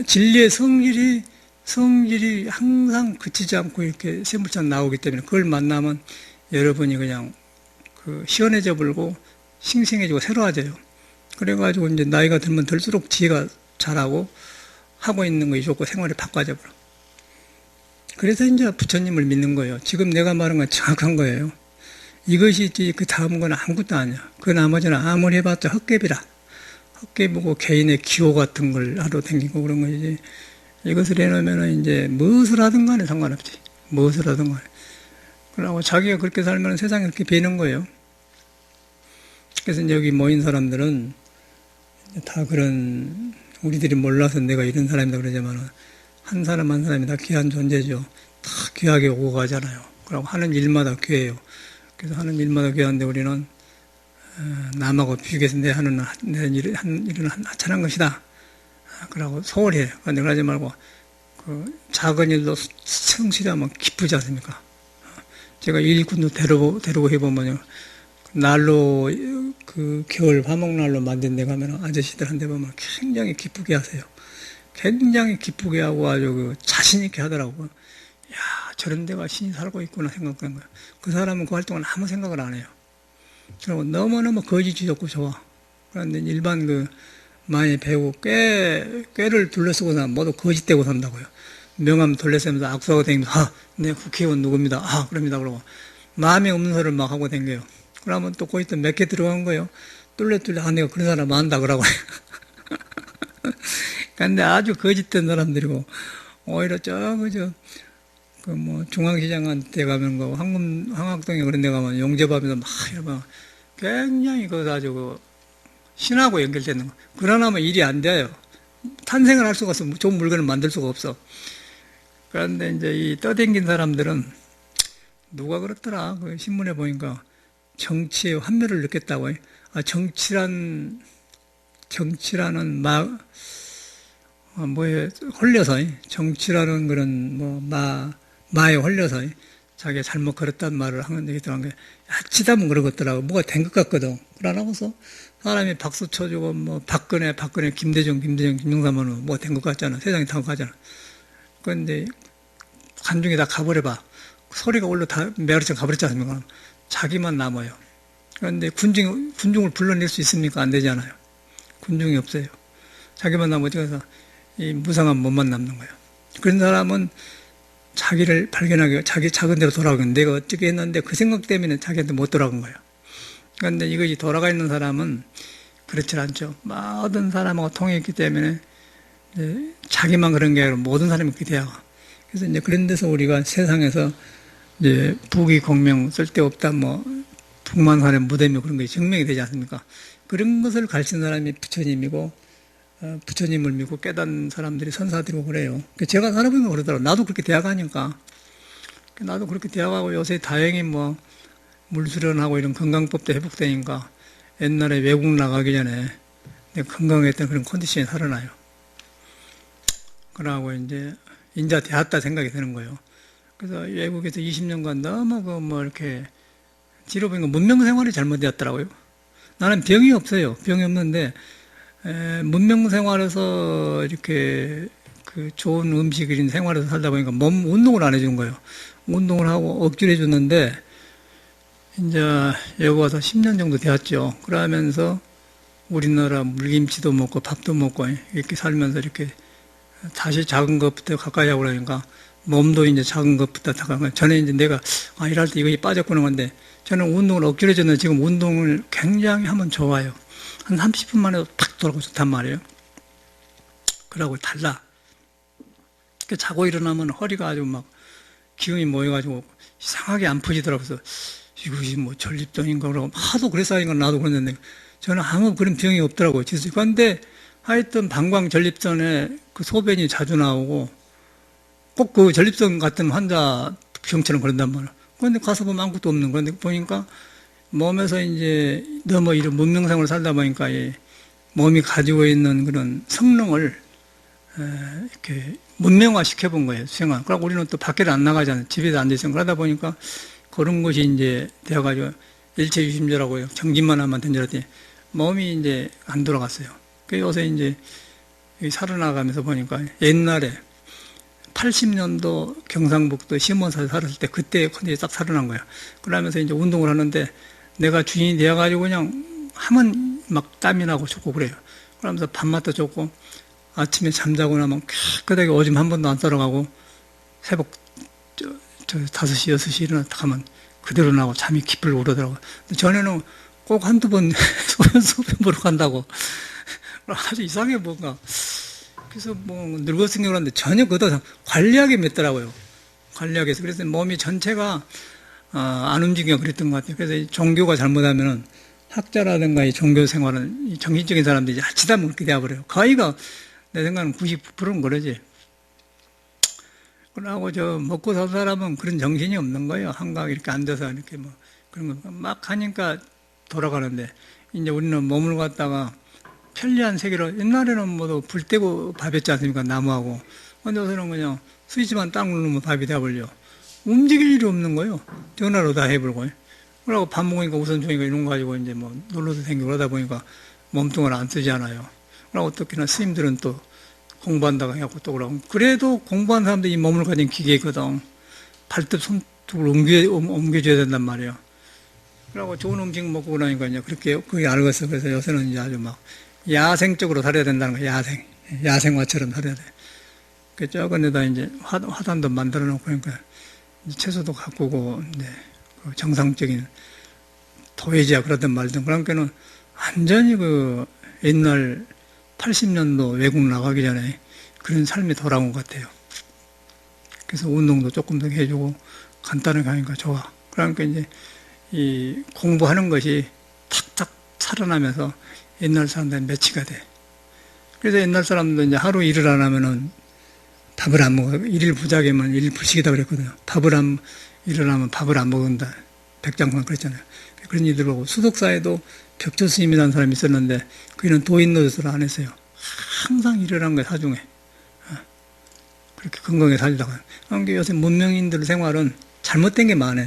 진리의 성질이 항상 그치지 않고 이렇게 세물처럼 나오기 때문에 그걸 만나면 여러분이 그냥 그 시원해져 불고 싱싱해지고 새로워져요. 그래가지고 이제 나이가 들면 들수록 지혜가 자라고 하고 있는 것이 좋고 생활이 바꿔져 버려. 그래서 이제 부처님을 믿는 거예요. 지금 내가 말한 건 정확한 거예요. 이것이 그 다음 건 아무것도 아니야. 그 나머지는 아무리 해봤자 헛개비라. 헛개비고 개인의 기호 같은 걸 하러 다니고 그런 거지. 이것을 해놓으면 이제 무엇을 하든 간에 상관없지. 무엇을 하든 간에. 그러고 자기가 그렇게 살면 세상이 그렇게 변는 거예요. 그래서 여기 모인 사람들은 다 그런 우리들이 몰라서 내가 이런 사람이다 그러지만 한 사람 한 사람이 다 귀한 존재죠. 다 귀하게 오고 가잖아요. 그리고 하는 일마다 귀해요. 그래서 하는 일마다 귀한데 우리는 남하고 비교해서 내 일은 하찮은 것이다. 그러고 소홀히 해. 그런데 그러지 말고 그 작은 일도 성실히 하면 기쁘지 않습니까? 제가 일꾼도 데리고 해보면요. 날로 그 겨울 화목날로 만든 데 가면 아저씨들한테 보면 굉장히 기쁘게 하세요. 굉장히 기쁘게 하고 아주 그 자신있게 하더라고요. 야, 저런 데가 신이 살고 있구나 생각하는 거예요. 그 사람은 그 활동을 아무 생각을 안 해요. 그리고 너무너무 거짓이 좋고 좋아. 그런데 일반 그 많이 배우고 꾀를 둘러쓰고 사람 모두 거짓되고 산다고요. 명함 둘러쓰면서 악수하고 다니면서 내 국회의원 누굽니다. 그럽니다. 그러고 마음에 없는 소리를 막 하고 다녀요. 그러면 또 거기 또 몇 개 들어간 거예요. 뚫레뚫레 내가 그런 사람 안다 그러고. 근데 아주 거짓된 사람들이고 오히려 중앙시장한테 가면 황학동에 그런 데 가면 용접하면서 막 이러면 굉장히 아주 신하고 연결되는 거. 그러나면 일이 안 돼요. 탄생을 할 수가 없어. 좋은 물건을 만들 수가 없어. 그런데 이제 이 떠댕긴 사람들은 누가 그렇더라. 그 신문에 보니까 정치의 환멸을 느꼈다고. 정치라는 홀려서, 정치라는 그런 마에 홀려서 자기가 잘못 걸었단 말을 하는 얘기 들어간 게, 치다면 그러겠더라고. 뭐가 된 것 같거든. 그러나면서 사람이 박수 쳐주고, 박근혜, 김대중, 김영삼은 뭐가 된 것 같잖아. 세상이 다 가잖아. 그런데 관중이 다 가버려봐. 소리가 올라 다 메아리처럼 가버렸지 않습니까? 자기만 남아요. 그런데 군중을 불러낼 수 있습니까? 안 되잖아요. 군중이 없어요. 자기만 남고 어디가서 이 무상한 몸만 남는 거예요. 그런 사람은 자기를 발견하기, 자기 작은 데로 돌아가는 내가 어떻게 했는데 그 생각 때문에 자기한테 못 돌아간 거예요. 그런데 이것이 돌아가 있는 사람은 그렇지 않죠. 모든 사람하고 통했기 때문에 자기만 그런 게 아니라 모든 사람이 그렇게 돼요. 그래서 이제 그런 데서 우리가 세상에서 이제 부귀 공명 쓸데없다 북만산의 무대며 그런 게 증명이 되지 않습니까? 그런 것을 가르친 사람이 부처님이고 부처님을 믿고 깨닫는 사람들이 선사들이고 그래요. 제가 살아보면 그러더라고요. 나도 그렇게 대학 가니까. 나도 그렇게 대학 가고 요새 다행히 뭐 물수련하고 이런 건강법도 회복되니까 옛날에 외국 나가기 전에 내가 건강했던 그런 컨디션이 살아나요. 그러고 이제 인자 되었다 생각이 드는 거예요. 그래서 외국에서 20년간 너무 뭐 이렇게 뒤로 보니까 문명 생활이 잘못되었더라고요. 나는 병이 없어요. 병이 없는데 문명 생활에서 이렇게 그 좋은 음식이나 생활에서 살다 보니까 몸 운동을 안 해준 거예요. 운동을 하고 억지로 해줬는데 이제 여기 와서 10년 정도 되었죠. 그러면서 우리나라 물김치도 먹고 밥도 먹고 이렇게 살면서 이렇게 다시 작은 것부터 가까이 하고 그러니까 몸도 이제 작은 것부터 다가가. 전에 이제 내가 일할 때 이거 빠졌구나 건데 저는 운동을 억지로 해줬는데 지금 운동을 굉장히 하면 좋아요. 한 30분 만에 탁 돌아가고 좋단 말이에요. 그러고 달라. 자고 일어나면 허리가 아주 막 기운이 모여가지고 이상하게 안 펴지더라고요. 그래서 이것이 뭐 전립선인가 그러고 하도 그랬으니까 나도 그랬는데 저는 아무 그런 병이 없더라고요. 그런데 하여튼 방광 전립선에 그 소변이 자주 나오고 꼭 그 전립선 같은 환자 병처럼 그런단 말이에요. 그런데 가서 보면 아무것도 없는 건데 보니까 몸에서 이제 너무 이런 문명생활을 살다 보니까 이 몸이 가지고 있는 그런 성능을 이렇게 문명화 시켜본 거예요, 생활. 그러고 우리는 또 밖에 안 나가잖아요. 집에서 앉아있으면. 그러다 보니까 그런 것이 이제 되어가지고 일체유심조라고요. 정진만 하면 된 줄 알았더니 몸이 이제 안 돌아갔어요. 그 요새 이제 살아나가면서 보니까 옛날에 80년도 경상북도 시몬사에 살았을 때 그때 컨디션이 딱 살아난 거예요. 그러면서 이제 운동을 하는데 내가 주인이 되어가지고 그냥 하면 막 땀이 나고 좋고 그래요. 그러면서 밥맛도 좋고 아침에 잠자고 나면 깨끗하게 오줌 한 번도 안 싸러가고 새벽 5시, 6시 일어났다 하면 그대로 나고 잠이 깊을 오르더라고요. 전에는 꼭 한두 번 소변 보러 간다고. 아주 이상해 뭔가. 그래서 뭐 늙었으니까 그런데 전혀 그것도 관리하게 맺더라고요. 관리하게 해서. 그래서 몸이 전체가 안 움직여 그랬던 것 같아요. 그래서 종교가 잘못하면은 학자라든가 이 종교 생활은 이 정신적인 사람들이 자칫 하면 그렇게 되어버려요. 거의가 내 생각은 99%는 그러지. 그러고 먹고 살 사람은 그런 정신이 없는 거예요. 한강 이렇게 앉아서 이렇게 뭐 그런 거 막 하니까 돌아가는데 이제 우리는 몸을 갖다가 편리한 세계로 옛날에는 뭐도 불 떼고 밥했지 않습니까? 나무하고. 근데 요새는 그냥 스위치만 딱 누르면 밥이 돼버려. 움직일 일이 없는 거예요. 전화로 다 해버리고. 그러고 밥 먹으니까 우선종이가 이런 거 가지고 이제 뭐 놀러도 다니고 그러다 보니까 몸뚱을 안 쓰잖아요. 그러고 특히나 스님들은 또 공부한다고 해갖고 또 그러고. 그래도 공부한 사람들이 이 몸을 가진 기계거든. 발톱 손톱을 옮겨줘야 된단 말이에요. 그러고 좋은 음식 먹고 그러니까 이제 그렇게 그게 알겠어. 그래서 요새는 이제 아주 막 야생적으로 살아야 된다는 거야. 야생화처럼 살아야 돼. 그 저건에다 이제 화단도 만들어 놓고 그러니까 채소도 가꾸고 이제 그 정상적인 도회지야 그러든 말든 그러니까는 완전히 그 옛날 80년도 외국 나가기 전에 그런 삶이 돌아온 것 같아요. 그래서 운동도 조금 더 해주고 간단하게 하니까 좋아. 그러니까 이제 이 공부하는 것이 탁탁 살아나면서 옛날 사람들은 매치가 돼. 그래서 옛날 사람들도 이제 하루 일을 안 하면은 밥을 안 먹어. 일일 부작이면 일일 불식이다 그랬거든요. 일을 하면 밥을 안 먹는다. 백장관 그랬잖아요. 그런 일들 보고 수덕사에도 벽조 스님이라는 사람이 있었는데 그는 도인 노릇을 안 했어요. 항상 일을 한 거예요, 사중에. 그렇게 건강하게 살다가. 그러니까 요새 문명인들 생활은 잘못된 게 많아.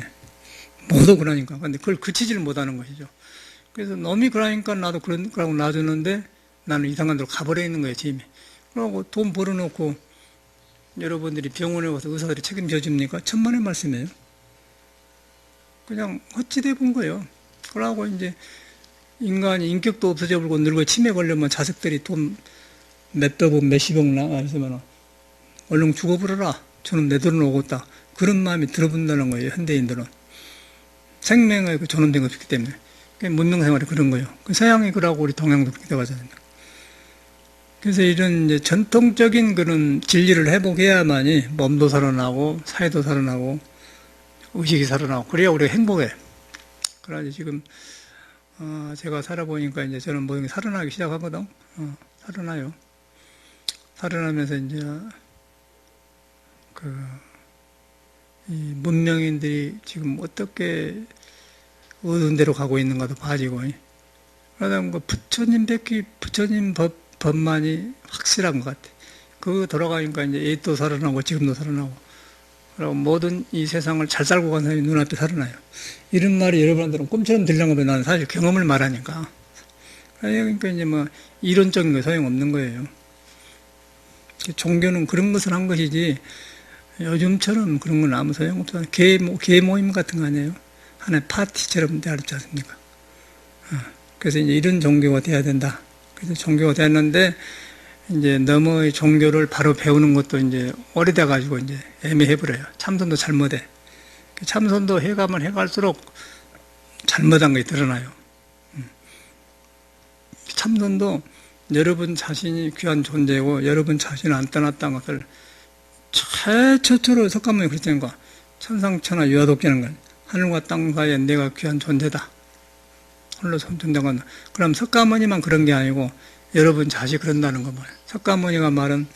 모두 그러니까. 근데 그걸 그치지를 못하는 것이죠. 그래서 놈이 그러니까 나도 그러고 놔주는데 나는 이상한 데로 가버려 있는 거예요, 짐이. 그러고 돈 벌어놓고 여러분들이 병원에 가서 의사들이 책임져 줍니까? 천만의 말씀이에요. 그냥 헛짓해 본 거예요. 그러고 이제 인간이 인격도 없어져 버리고 늙어 치매 걸리면 자식들이 돈 몇백억, 몇십억 나가서면 얼른 죽어버려라. 저놈 내 돈을 오겠다. 그런 마음이 들어본다는 거예요, 현대인들은. 생명에 그 전염된 것이 있기 때문에. 문명생활이 그런 거예요. 서양이 그러고 우리 동양도 그렇게 되어가잖아요. 그래서 이런 이제 전통적인 그런 진리를 회복해야만이 몸도 살아나고, 사회도 살아나고, 의식이 살아나고, 그래야 우리가 행복해. 그러지 지금, 제가 살아보니까 이제 저는 모든 게 살아나기 시작하거든. 살아나요. 살아나면서 이제 이 문명인들이 지금 어떻게 어두운 데로 가고 있는가도 봐지고, 그러다 보니까 부처님 법만이 확실한 것 같아. 그거 돌아가니까 이제 옛도 살아나고 지금도 살아나고, 그리고 모든 이 세상을 잘 살고 간 사람이 눈앞에 살아나요. 이런 말이 여러분들은 꿈처럼 들리는 거면 나는 사실 경험을 말하니까. 그러니까 이제 뭐 이론적인 거 소용없는 거예요. 종교는 그런 것을 한 것이지 요즘처럼 그런 건 아무 소용없어요. 개 모임 같은 거 아니에요. 하나의 파티처럼 되지 않습니까? 그래서 이제 이런 종교가 돼야 된다. 그래서 종교가 됐는데 이제 너무 종교를 바로 배우는 것도 이제 오래돼가지고 이제 애매해버려요. 참선도 잘못해. 참선도 해가면 해갈수록 잘못한 것이 드러나요. 참선도 여러분 자신이 귀한 존재고 여러분 자신을 안 떠났다는 것을 최초로 석가모니 그랬다니까. 천상천하 유아독기는 건 하늘과 땅 사이에 내가 귀한 존재다. 홀로 존재한다. 그럼 석가모니만 그런 게 아니고 여러분 자식 그런다는 거 뭐예요? 석가모니가 말은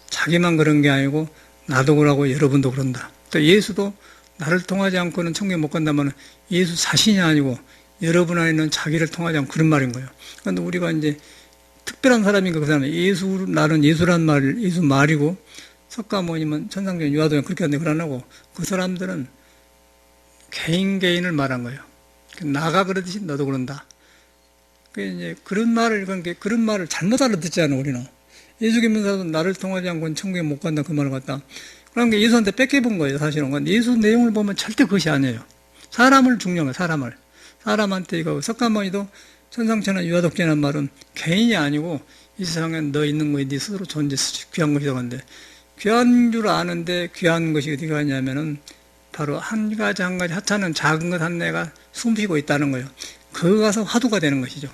자기만 그런 게 아니고 나도 그러고 여러분도 그런다. 또 예수도 나를 통하지 않고는 천국에 못 간다면 예수 자신이 아니고 여러분 안에 있는 자기를 통하지 않고 그런 말인 거예요. 그런데 우리가 이제 특별한 사람인가 그 사람은 나는 예수란 말, 예수 말이고 석가모니면 천상천 유아도는 그렇게 하는데 그러나고 그 사람들은 개인을 말한 거예요. 나가 그러듯이 너도 그런다. 이제 그런 말을 잘못 알아듣잖아, 우리는. 예수 믿는 나를 통하지 않고는 천국에 못 간다, 그 말을 갖다. 그러니까 예수한테 뺏겨본 거예요, 사실은. 근데 예수 내용을 보면 절대 그것이 아니에요. 사람을 중요한 거예요, 사람한테 이거, 석가모니도 천상천하 유아독재라는 말은 개인이 아니고 이 세상에 너 있는 거에 네 스스로 존재, 귀한 것이라고 하는데, 귀한 줄 아는데 귀한 것이 어디 가냐면은 바로 한 가지 하찮은 작은 것 한 내가 숨쉬고 있다는 거예요. 거기 가서 화두가 되는 것이죠.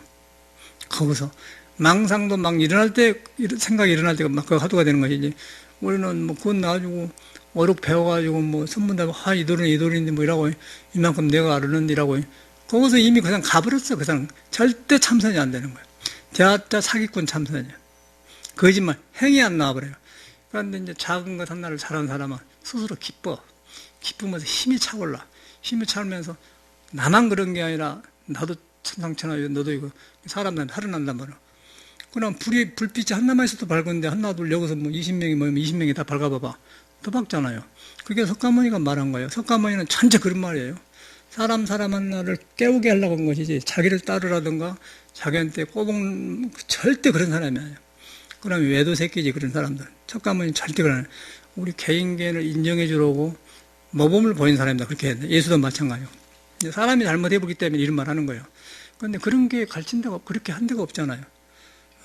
거기서 망상도 막 일어날 때 생각이 일어날 때가 막 그 화두가 되는 것이지. 우리는 뭐 그건 나가지고 어록 배워가지고 뭐 선문다 이도리인데 뭐 이라고 이만큼 내가 알았는데라고 거기서 이미 그냥 가버렸어. 그 사람 절대 참선이 안 되는 거예요. 대하자 사기꾼 참선이야. 거짓말 행위 안 나와버려요. 그런데 이제 작은 것 하나를 잘하는 사람은 스스로 기쁘면서 힘이 차올라. 힘이 차면서 나만 그런 게 아니라 나도 천상천하 너도 이거 사람들한테 살아난단 말이야. 그럼 불빛이 하나만 있어도 밝은데 하나 둘 여기서 뭐 20명이 모이면 20명이 다 밝아봐봐. 더 밝잖아요. 그게 석가모니가 말한 거예요. 석가모니는 전체 그런 말이에요. 사람 하나를 깨우게 하려고 한 것이지 자기를 따르라든가 자기한테 절대 그런 사람이 아니에요. 그러면 외도 새끼지 그런 사람들. 석가모니는 절대 그런 우리 개인견을 인정해 주려고 모범을 보인 사람이다. 그렇게 했는데 예수도 마찬가지예요. 사람이 잘못해보기 때문에 이런 말 하는 거예요. 그런데 그런 게 가르친 데가 그렇게 한 데가 없잖아요.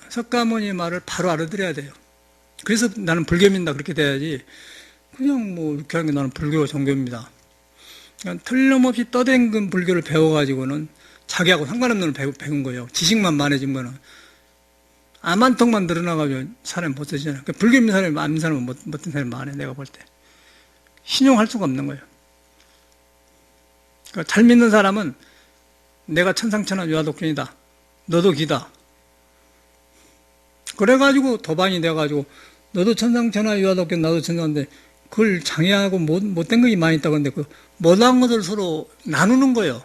석가모니의 말을 바로 알아들어야 돼요. 그래서 나는 불교입니다. 그렇게 돼야지. 그냥 뭐 이렇게 하는 게 나는 불교 종교입니다. 그냥 틀림없이 떠댕근 불교를 배워가지고는 자기하고 상관없는 걸 배운 거예요. 지식만 많아진 거는. 암한통만 늘어나가지고 사람이 못 쓰잖아요. 그러니까 불교 있는 사람이 안 믿는 사람은 못된 사람이 많아요. 내가 볼 때. 신용할 수가 없는 거예요. 그러니까 잘 믿는 사람은 내가 천상천하 유아독존이다. 너도 기다. 그래가지고 도반이 돼가지고 너도 천상천하 유아독존 나도 천상인데 그걸 장애하고 못된 것이 많이 있다고 하는데 그 못한 것을 서로 나누는 거예요.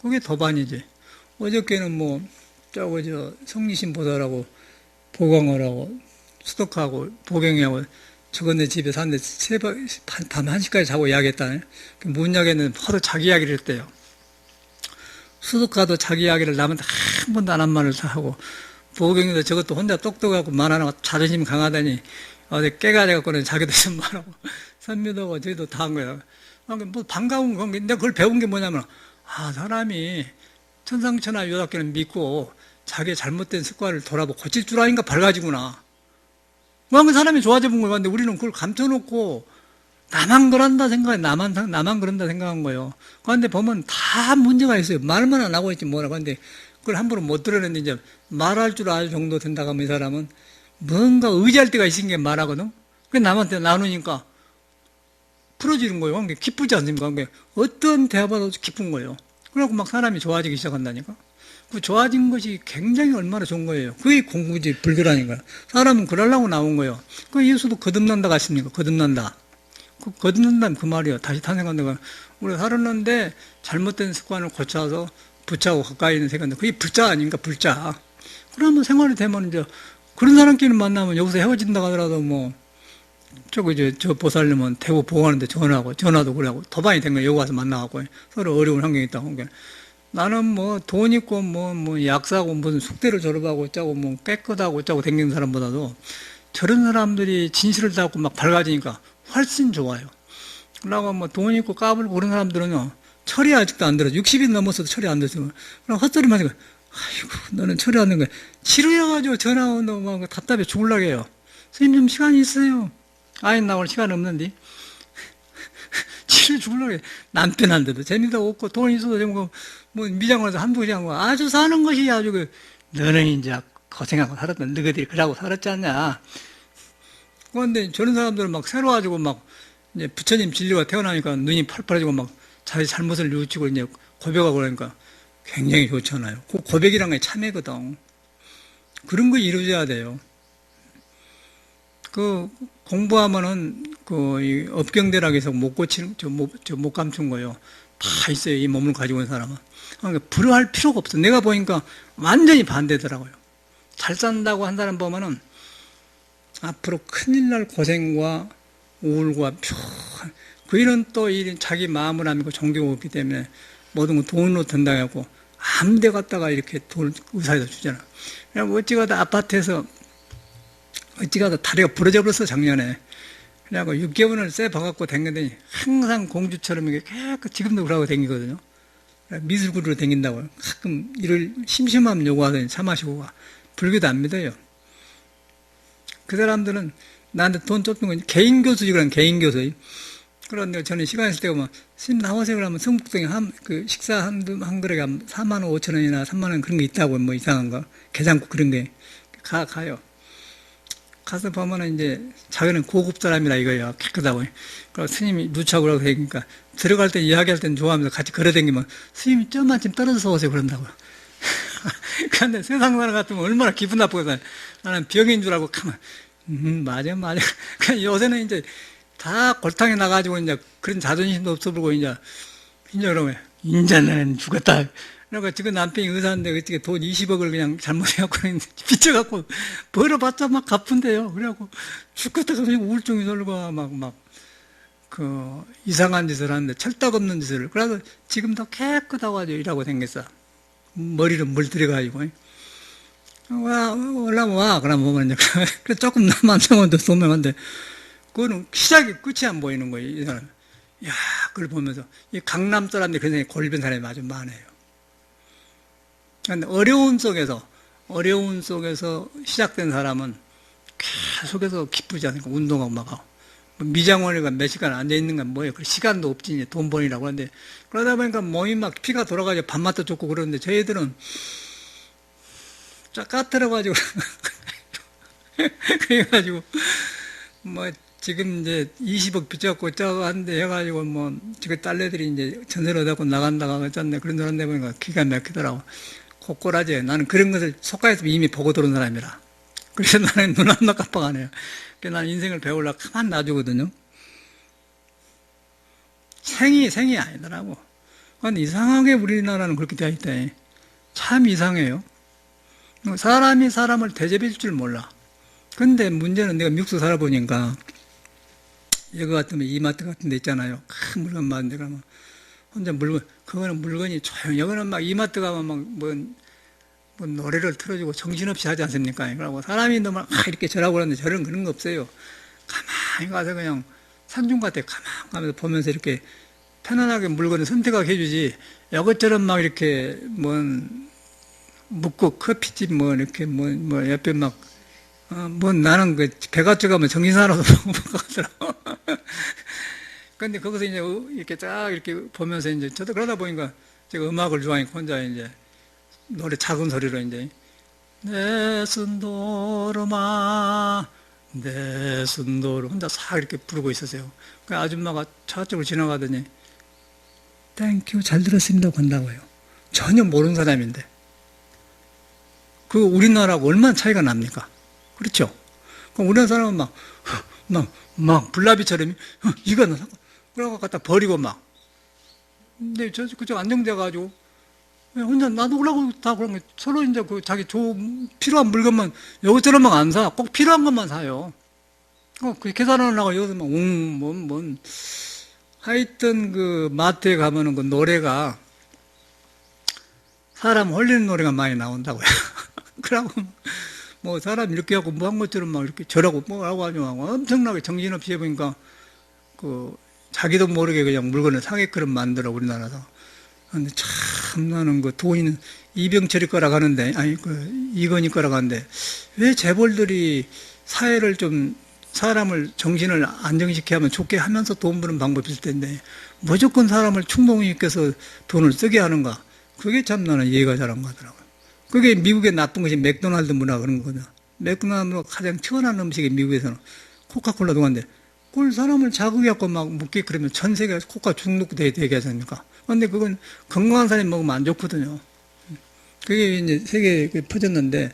그게 도반이지. 어저께는 뭐 성리신 보살하고 보광하라고 수덕하고 보경이하고 저건데 집에 사는데 밤 1시까지 자고 이야기했다네. 뭔 이야기했는데 서로 자기 이야기를 했대요. 수덕가도 자기 이야기를 남한테 한 번도 안 한 말을 다 하고 보경이도 저것도 혼자 똑똑하고 말 안 하고 자존심이 강하다니 어디 깨가 돼갖고는 자기도 좀 말하고 선미도고 저희도 다 한 거예요. 뭐 반가운 건 내가 그걸 배운 게 뭐냐면 사람이 천상천하 유아doc교는 믿고 자기의 잘못된 습관을 돌아보고 고칠 줄 아닌가 밝아지구나. 그 사람이 좋아져 본 거예요. 근데 우리는 그걸 감춰놓고 나만 그런다 생각해. 나만 그런다 생각한 거예요. 그런데 보면 다 문제가 있어요. 말만 안 하고 있지 뭐라. 그런데 그걸 함부로 못 드러냈는데 이제 말할 줄 알 정도 된다고 하면 이 사람은 뭔가 의지할 때가 있은 게 말하거든. 그 남한테 나누니까 풀어지는 거예요. 그게 기쁘지 않습니까? 그게 어떤 대화봐도 기쁜 거예요. 그래갖고 막 사람이 좋아지기 시작한다니까. 그 좋아진 것이 굉장히 얼마나 좋은 거예요. 그게 공부지, 불교라니까요. 사람은 그러려고 나온 거예요. 그 예수도 거듭난다 하십니까? 거듭난다. 그 거듭난다는 그 말이에요. 다시 탄생한다가. 우리가 살았는데 잘못된 습관을 고쳐서 부자하고 가까이 있는 생각인데 그게 부자 아닌가, 불자. 그러면 생활이 되면 이제 그런 사람끼리 만나면 여기서 헤어진다 하더라도 뭐 저 보살님은 대구 보고하는데 전화도 그래하고 도반이 된 거예요. 여기 와서 만나갖고 서로 어려운 환경이 있다고. 그러니까 나는 뭐 돈 있고 뭐 약사고 무슨 숙대를 졸업하고 어쩌고 뭐 깨끗하고 어쩌고 댕기는 사람보다도 저런 사람들이 진실을 닫고 막 밝아지니까 훨씬 좋아요. 그러고 뭐 돈 있고 까불고 그런 사람들은요, 철이 아직도 안 들어서 60이 넘었어도 철이 안 들어서 그럼 헛소리만 하니까 아이고 너는 철이 안 드는 거야. 치료해가지고 전화 온다고 막 답답해 죽으려고 해요. 선생님 좀 시간이 있어요. 아이 나 오늘 시간 없는데 치료 죽으려고 해. 남편한테도 재미도 없고 돈 있어도 뭐 미장원에서 한두 시간 아주 사는 것이 아주 너는 이제 고생하고 살았다. 너희들이 그러고 살았지 않냐. 그런데 저런 사람들은 막 새로 와가지고 막 이제 부처님 진리가 태어나니까 눈이 팔팔해지고 막 자기 잘못을 뉘우치고 이제 고백하고 그러니까 굉장히 좋잖아요. 그 고백이란 게 참회거든. 그런 거 이루어져야 돼요. 그 공부하면은 이 업경대락에서 못 고치는 못 감춘 거요. 다 있어요. 이 몸을 가지고 있는 사람은. 그러니까 불효할 필요가 없어. 내가 보니까 완전히 반대더라고요. 잘 산다고 한 사람 보면은 앞으로 큰일 날 고생과 우울과 그 일은 또 자기 마음을 안 믿고 존경하고 있기 때문에 모든 건 돈으로 든다고 하고 아무 데 갔다가 이렇게 돈 의사에서 주잖아. 그래서 어찌가다 아파트에서 어찌가다 다리가 부러져 버렸어 작년에. 그래갖고 6개월을 쎄 봐갖고 댕겼더니 항상 공주처럼 이게 깨끗 지금도 그러고 댕기거든요. 미술구리로 댕긴다고요. 가끔 일을 심심하면 요구하더니 차 마시고 가. 불교도 안 믿어요. 그 사람들은 나한테 돈 쫓는 건 개인 교수지, 그런 개인 교수. 그런데 저는 시간 있을 때가 뭐, 스님 나오세요. 그러면 성북동에 식사 한 그릇에 4만 5천 원이나 3만 원 그런 거 있다고, 뭐 이상한 거. 게장국 그런 게. 가요. 가서 보면은 이제 자기는 고급 사람이라 이거예요. 깨끗하고. 그래서 스님이 누차고 그러고 그러니까 들어갈 때 이야기할 때는 좋아하면서 같이 걸어다니면 스님이 좀만 좀 떨어져서 오세요. 그런다고요. 그런데 세상 사람 같으면 얼마나 기분 나쁘겠어요. 나는 병인 줄 알고 가만. 맞아. 그러니까 요새는 이제 다 골탕에 나가지고 이제 그런 자존심도 없어보고 이제 그러면 인자는 죽었다. 그러니까 지금 남편이 의사인데 어떻게 돈 20억을 그냥 잘못해갖고 빚져갖고 벌어봤자 막 갚은데요. 그래갖고 죽겠다가 그냥 우울증이 돌고 이상한 짓을 하는데 철딱 없는 짓을. 그래서 지금도 깨끗하고 아주 일하고 생겼어. 머리를 물 들여가지고. 올라면 와. 그러면 보면 이제, 그래, 조금 남았으면 소명한데, 그거는 시작이 끝이 안 보이는 거예요, 이 사람. 야, 그걸 보면서. 이 강남 사람들이 그런 생각이 골변 사람이 아주 많아요. 근데 어려운 속에서 시작된 사람은 계속해서 기쁘지 않으니까 운동하고 막 하고. 미장원이가 몇 시간 앉아있는 건 뭐예요? 그 시간도 없지, 이제 돈 버니라고 하는데. 그러다 보니까 몸이 막 피가 돌아가지고 밥맛도 좋고 그러는데 저희들은 쫙 까트려가지고. 그래가지고, 뭐, 지금 이제 20억 빚져갖고 짜고 하는데 해가지고 뭐, 지금 딸내들이 이제 전세를 얻어갖고 나간다가 어쩐네. 그런 사람 보니까 기가 막히더라고. 코꼬라지. 나는 그런 것을 속가에서 이미 보고 들어온 사람이라. 그래서 나는 눈 하나 깜빡 안 해요. 그래서 나는 인생을 배우려고 가만 놔주거든요. 생이 아니더라고. 근데 이상하게 우리나라는 그렇게 되어 있다. 참 이상해요. 사람이 사람을 대접할 줄 몰라. 근데 문제는 내가 미국에서 살아보니까 여기 같으면 이마트 같은 데 있잖아요. 큰 물건 많은 데 가면 혼자 그거는 물건이 조용히, 여기는 막 이마트 가면 막 뭐 노래를 틀어주고 정신없이 하지 않습니까? 그러고 사람이 너무 이렇게 절하고 그러는데 저런 그런 거 없어요. 가만히 가서 그냥 산중 같아 가만히 가면서 보면서 이렇게 편안하게 물건을 선택하게 해주지. 이것처럼 막 이렇게 묵고 커피집 이렇게 옆에 나는 배가 쪼가면 정신사나워서 못 가더라고. 근데 거기서 이제 이렇게 쫙 이렇게 보면서 이제 저도 그러다 보니까 제가 음악을 좋아하니까 혼자 이제 노래 작은 소리로 이제 내 순도로마 내 순도로 혼자 싹 이렇게 부르고 있었어요. 그 아줌마가 저쪽으로 지나가더니 땡큐 잘 들었습니다 한다고요. 전혀 모르는 사람인데 그 우리나라하고 얼마나 차이가 납니까? 그렇죠? 그럼 우리나라 사람은 막 불나비처럼 이거 그러고 갖다 버리고 막. 근데 그쪽 안정돼가지고 혼자 놔두려고 다 그런 거 서로 이제 그 자기 필요한 물건만 이것저것 막 안 사. 꼭 필요한 것만 사요. 그 계산하려고 여기서 막 하여튼 그 마트에 가면은 그 노래가 사람 홀리는 노래가 많이 나온다고요. 그러고 뭐 사람 이렇게 하고 뭐 한 것처럼 막 이렇게 저라고 뭐라고 하죠. 엄청나게 정신없이 해보니까 그 자기도 모르게 그냥 물건을 사게끔 만들어 우리나라에서. 근데 참 나는 그 돈이 이병철이 거라 가는데 아니 그 이건희 거라 가는데 왜 재벌들이 사회를 좀 사람을 정신을 안정시켜 하면 좋게 하면서 돈 버는 방법이 있을 텐데 무조건 사람을 충동시켜서 돈을 쓰게 하는가? 그게 참 나는 이해가 잘 안 가더라고요. 그게 미국의 나쁜 것이 맥도날드 문화 그런 거죠. 맥도날드가 가장 뛰어난 음식이 미국에서는 코카콜라도 한데 그걸 사람을 자극해갖고 막 먹게 그러면 전 세계 코카 중독되게 하지 않습니까? 근데 그건 건강한 사람이 먹으면 안 좋거든요. 그게 이제 세계에 퍼졌는데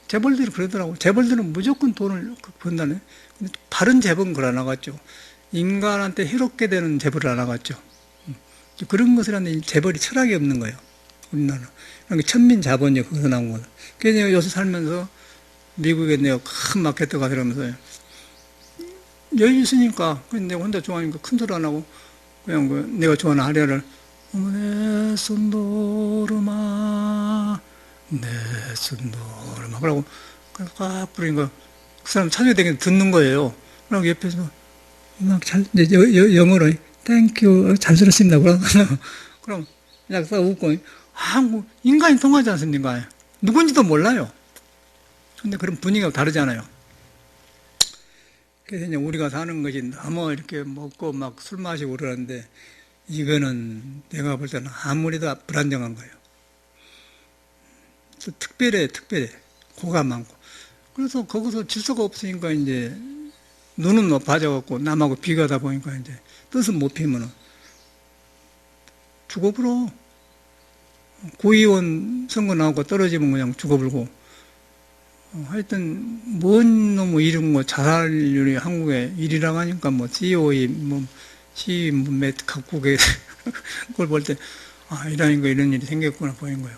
재벌들이 그러더라고요. 재벌들은 무조건 돈을 번다네. 근데 바른 재벌은 그걸 안 하겠죠. 인간한테 해롭게 되는 재벌을 안 하겠죠. 그런 것을 하는 재벌이 철학이 없는 거예요. 우리나라. 그러니까 천민 자본이 거기서 나온 거다. 그래서 내가 요새 살면서 미국에 내가 큰 마켓에 가서 이러면서 여유 있으니까 내가 혼자 좋아하니까 큰 소리 안 하고 그냥 내가 좋아하는 아리아를 내 손도르마 내 손도르마 그러고 꽉 부르니까 그 사람 찾아야 되겠는데 듣는 거예요. 그러고 옆에서 막 영어로 Thank you 잘 들었습니다. 그럼 그냥 싹 웃고 뭐 인간이 통하지 않습니까? 누군지도 몰라요. 근데 그런 분위기가 다르잖아요. 그래서 이제 우리가 사는 것이 너무 이렇게 먹고 막 술 마시고 그러는데 이거는 내가 볼 때는 아무리도 불안정한 거예요. 특별해. 고가 많고. 그래서 거기서 질서가 없으니까 이제 눈은 높아져갖고 남하고 비교하다 보니까 이제 뜻은 못 피면은 죽어불어. 구의원 선거 나오고 떨어지면 그냥 죽어불고. 하여튼 뭔 놈의 이름 뭐 자살률이 한국에 1위라고 하니까 뭐 COE 몇 각국에 그걸 볼 때 이런 일이 생겼구나 보이는 거예요.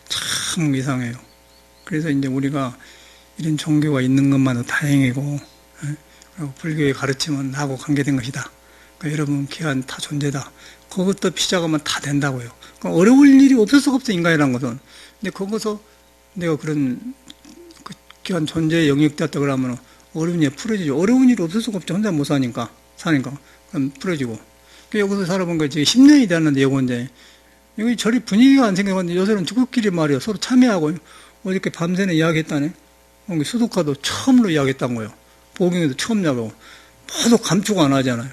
참 이상해요. 그래서 이제 우리가 이런 종교가 있는 것만도 다행이고 그리고 불교의 가르침은 나하고 관계된 것이다. 그러니까 여러분 귀한 다 존재다. 그것도 피자가면 다 된다고요. 그러니까 어려울 일이 없을 수가 없어 인간이라는 것은. 근데 거기서 내가 그런 귀한 존재의 영역되었다 그러면 어려운 일 풀어지죠. 어려운 일이 없을 수가 없죠. 혼자 못 사니까. 그럼 풀어지고. 여기서 살아본 거 지금 10년이 되었는데 요건데 여기 저리 분위기가 안 생겨갔는데 요새는 저끼리 말이야. 서로 참여하고 어저께 밤새는 이야기했다네. 수도카도 처음으로 이야기했단 거예요. 보경에도 처음 이야기하고 모두 감추고 안 하잖아요.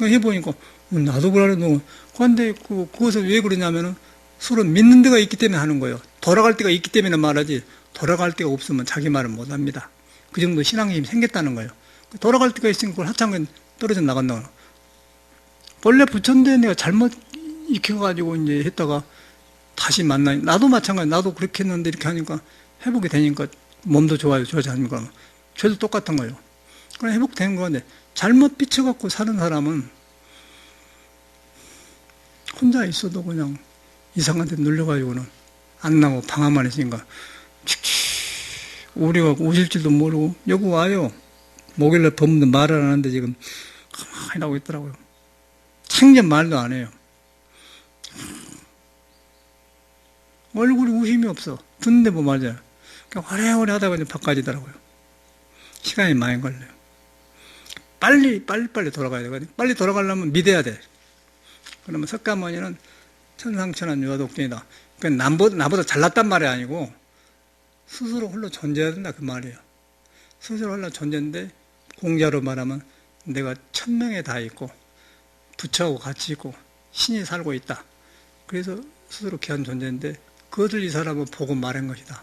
해보니까 나도 그러는데 그런데 그것을 왜 그러냐면은 서로 믿는 데가 있기 때문에 하는 거예요. 돌아갈 데가 있기 때문에 말하지 돌아갈 데가 없으면 자기 말은 못 합니다. 그 정도 신앙이 생겼다는 거예요. 돌아갈 데가 있으니까 그걸 하찮게 떨어져 나간다고. 본래 부처인데 내가 잘못 익혀가지고 이제 했다가 다시 만나니 나도 마찬가지. 나도 그렇게 했는데 이렇게 하니까 회복이 되니까 몸도 좋아지지 않습니까? 죄도 똑같은 거예요. 그럼 회복되는 건데 잘못 비춰갖고 사는 사람은 혼자 있어도 그냥 이상한 데 눌려가지고는 안 나고 방 안만 있으니까 우리가 오실 줄도 모르고 여기 와요. 목요일날 법문도 말을 안 하는데 지금 가만히 나오고 있더라고요. 창전 말도 안 해요. 얼굴이 웃음이 없어. 듣는데 뭐 맞아요. 그러니까 오래오래 하다가 이제 바꿔지더라고요. 시간이 많이 걸려요. 빨리 돌아가야 되거든요. 빨리 돌아가려면 믿어야 돼. 그러면 석가모니는 천상천한 유아독존이다. 그러니까 나보다 잘났단 말이 아니고 스스로 홀로 존재해야 된다 그 말이에요. 스스로 홀로 존재인데 공자로 말하면 내가 천명에 다 있고 부처하고 같이 있고 신이 살고 있다. 그래서 스스로 귀한 존재인데 그것을 이 사람은 보고 말한 것이다.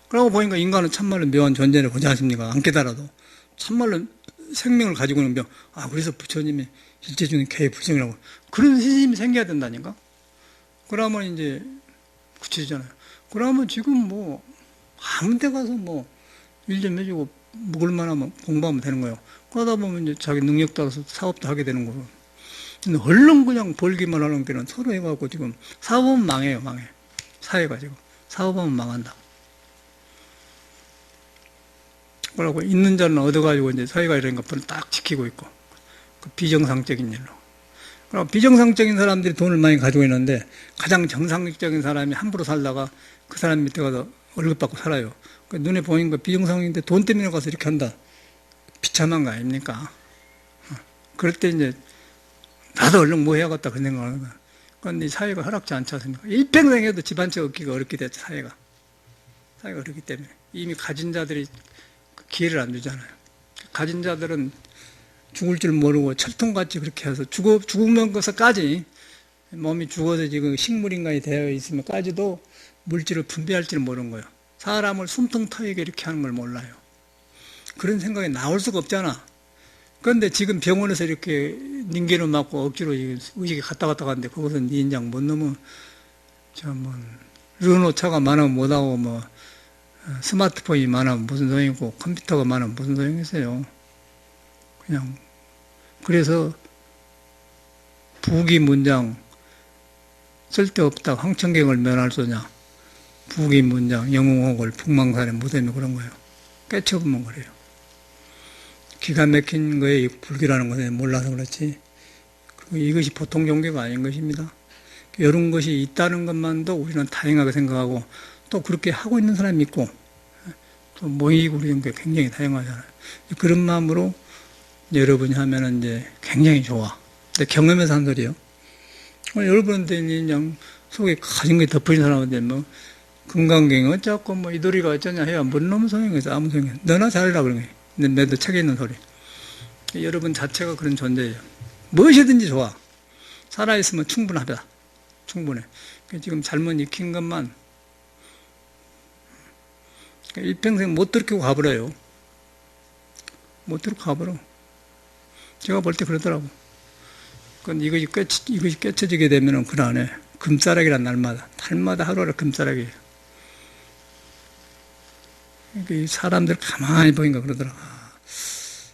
그러고 보니까 인간은 참말로 묘한 존재를 보지 않습니까? 안 깨달아도 참말로 생명을 가지고 있는 명. 그래서 부처님이 일제중에 개의 불생이라고 그런 스님이 생겨야 된다니까. 그러면 이제 구체잖아요. 그러면 지금 뭐 아무 데 가서 뭐 일 좀 해주고 먹을 만하면 공부하면 되는 거예요. 그러다 보면 이제 자기 능력 따라서 사업도 하게 되는 거고. 근데 얼른 그냥 벌기만 하는 게는 서로 해갖고 지금 사업은 망해요, 망해. 사회가 지금. 사업하면 망한다. 그러고 있는 자는 얻어가지고 이제 사회가 이런 것들을 딱 지키고 있고. 그 비정상적인 일로. 그럼 비정상적인 사람들이 돈을 많이 가지고 있는데 가장 정상적인 사람이 함부로 살다가 그 사람 밑에 가서 월급 받고 살아요. 그 눈에 보이는 거 비정상인데 돈 때문에 가서 이렇게 한다. 비참한 거 아닙니까? 그럴 때 이제 나도 얼른 뭐 해야겠다 그런 생각을 하는 거야. 그런데 사회가 허락지 않지 않습니까? 일평생 해도 집안채 얻기가 어렵게 됐죠, 사회가. 사회가 그렇기 때문에. 이미 가진 자들이 기회를 안 주잖아요. 가진 자들은 죽을 줄 모르고 철통같이 그렇게 해서 죽으면서까지 몸이 죽어서 지금 식물인간이 되어 있으면까지도 물질을 분배할지를 모르는 거예요. 사람을 숨통 터이게 이렇게 하는 걸 몰라요. 그런 생각이 나올 수가 없잖아. 그런데 지금 병원에서 이렇게 닌게를 맞고 억지로 의식이 갔다 갔는데 그것은 네 인장 못 넘어. 르노 차가 많으면 못하고 뭐 스마트폰이 많으면 무슨 소용이고 컴퓨터가 많으면 무슨 소용이 있어요. 그냥 그래서 부귀문장 쓸데없다 황천경을 면할 소냐 부귀문장 영웅호걸 풍망산의 무덤이 그런 거예요. 깨쳐보면 그래요. 기가 막힌 거에 불교라는 것에 몰라서 그렇지. 그리고 이것이 보통 종교가 아닌 것입니다. 이런 것이 있다는 것만도 우리는 다행하게 생각하고 또 그렇게 하고 있는 사람이 있고 또 모이고 그런 게 굉장히 다양하잖아요. 그런 마음으로 여러분이 하면은 이제 굉장히 좋아. 근데 경험에서 한 소리요. 여러분한테 그냥 속에 가진 게 덮어진 사람한테 뭐 금강경이 어쩌고 뭐 이도리가 어쩌냐 해야 뭔 놈 소용이 있어. 아무 소용이 없어. 너나 잘해라 그런 거예요. 근데 내도 책에 있는 소리. 여러분 자체가 그런 존재예요. 무엇이든지 좋아. 살아있으면 충분하다. 충분해. 지금 잘못 익힌 것만 일평생 못 들키고 가버려요. 못 들고 가버려. 제가 볼 때 그러더라고. 이것이 깨쳐지게 되면은 그 안에 금싸라기란 날마다 하루하루 금싸라기예요. 사람들 가만히 보니까 그러더라.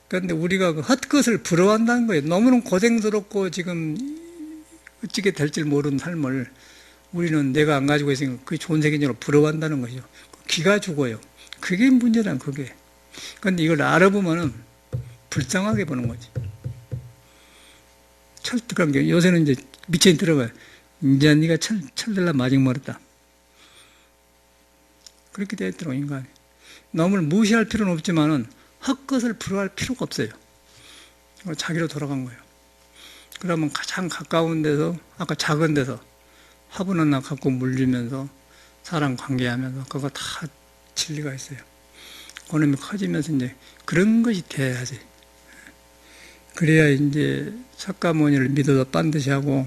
그런데 우리가 그 헛것을 부러워한다는 거예요. 너무는 고생스럽고 지금 어찌게 될지 모르는 삶을 우리는 내가 안 가지고 있으니까 그게 좋은 세계적으로 부러워한다는 것이죠. 기가 죽어요. 그게 문제란 그게. 그런데 이걸 알아보면은 불쌍하게 보는 거지. 철떡한 게 요새는 이제 미천이 들어가요. 이제 네가 철들라 마직 멀었다. 그렇게 되어 있더라고 인간이. 너무 무시할 필요는 없지만은 헛것을 부러워할 필요가 없어요. 자기로 돌아간 거예요. 그러면 가장 가까운 데서 아까 작은 데서 화분 하나 갖고 물리면서 사람 관계하면서 그거 다 진리가 있어요. 그놈이 커지면서 이제 그런 것이 돼야지. 그래야 이제 석가모니를 믿어도 반드시 하고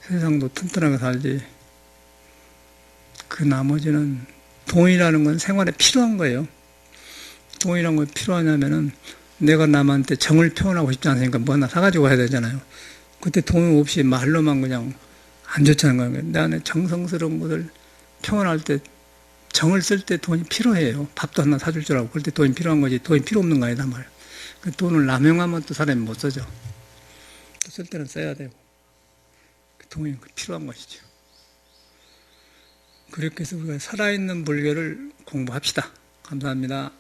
세상도 튼튼하게 살지. 그 나머지는 돈이라는 건 생활에 필요한 거예요. 돈이라는 건 필요하냐면은 내가 남한테 정을 표현하고 싶지 않으니까 뭐 하나 사가지고 해야 되잖아요. 그때 돈 없이 말로만 그냥 안 좋다는 거예요. 내 안에 정성스러운 것을 표현할 때 정을 쓸 때 돈이 필요해요. 밥도 하나 사줄 줄 알고. 그럴 때 돈이 필요한 거지. 돈이 필요 없는 거 아니다 말이에요. 그 돈을 남용하면 또 사람이 못 쓰죠. 또 쓸 때는 써야 되고. 그 돈이 필요한 것이죠. 그렇게 해서 우리가 살아있는 불교를 공부합시다. 감사합니다.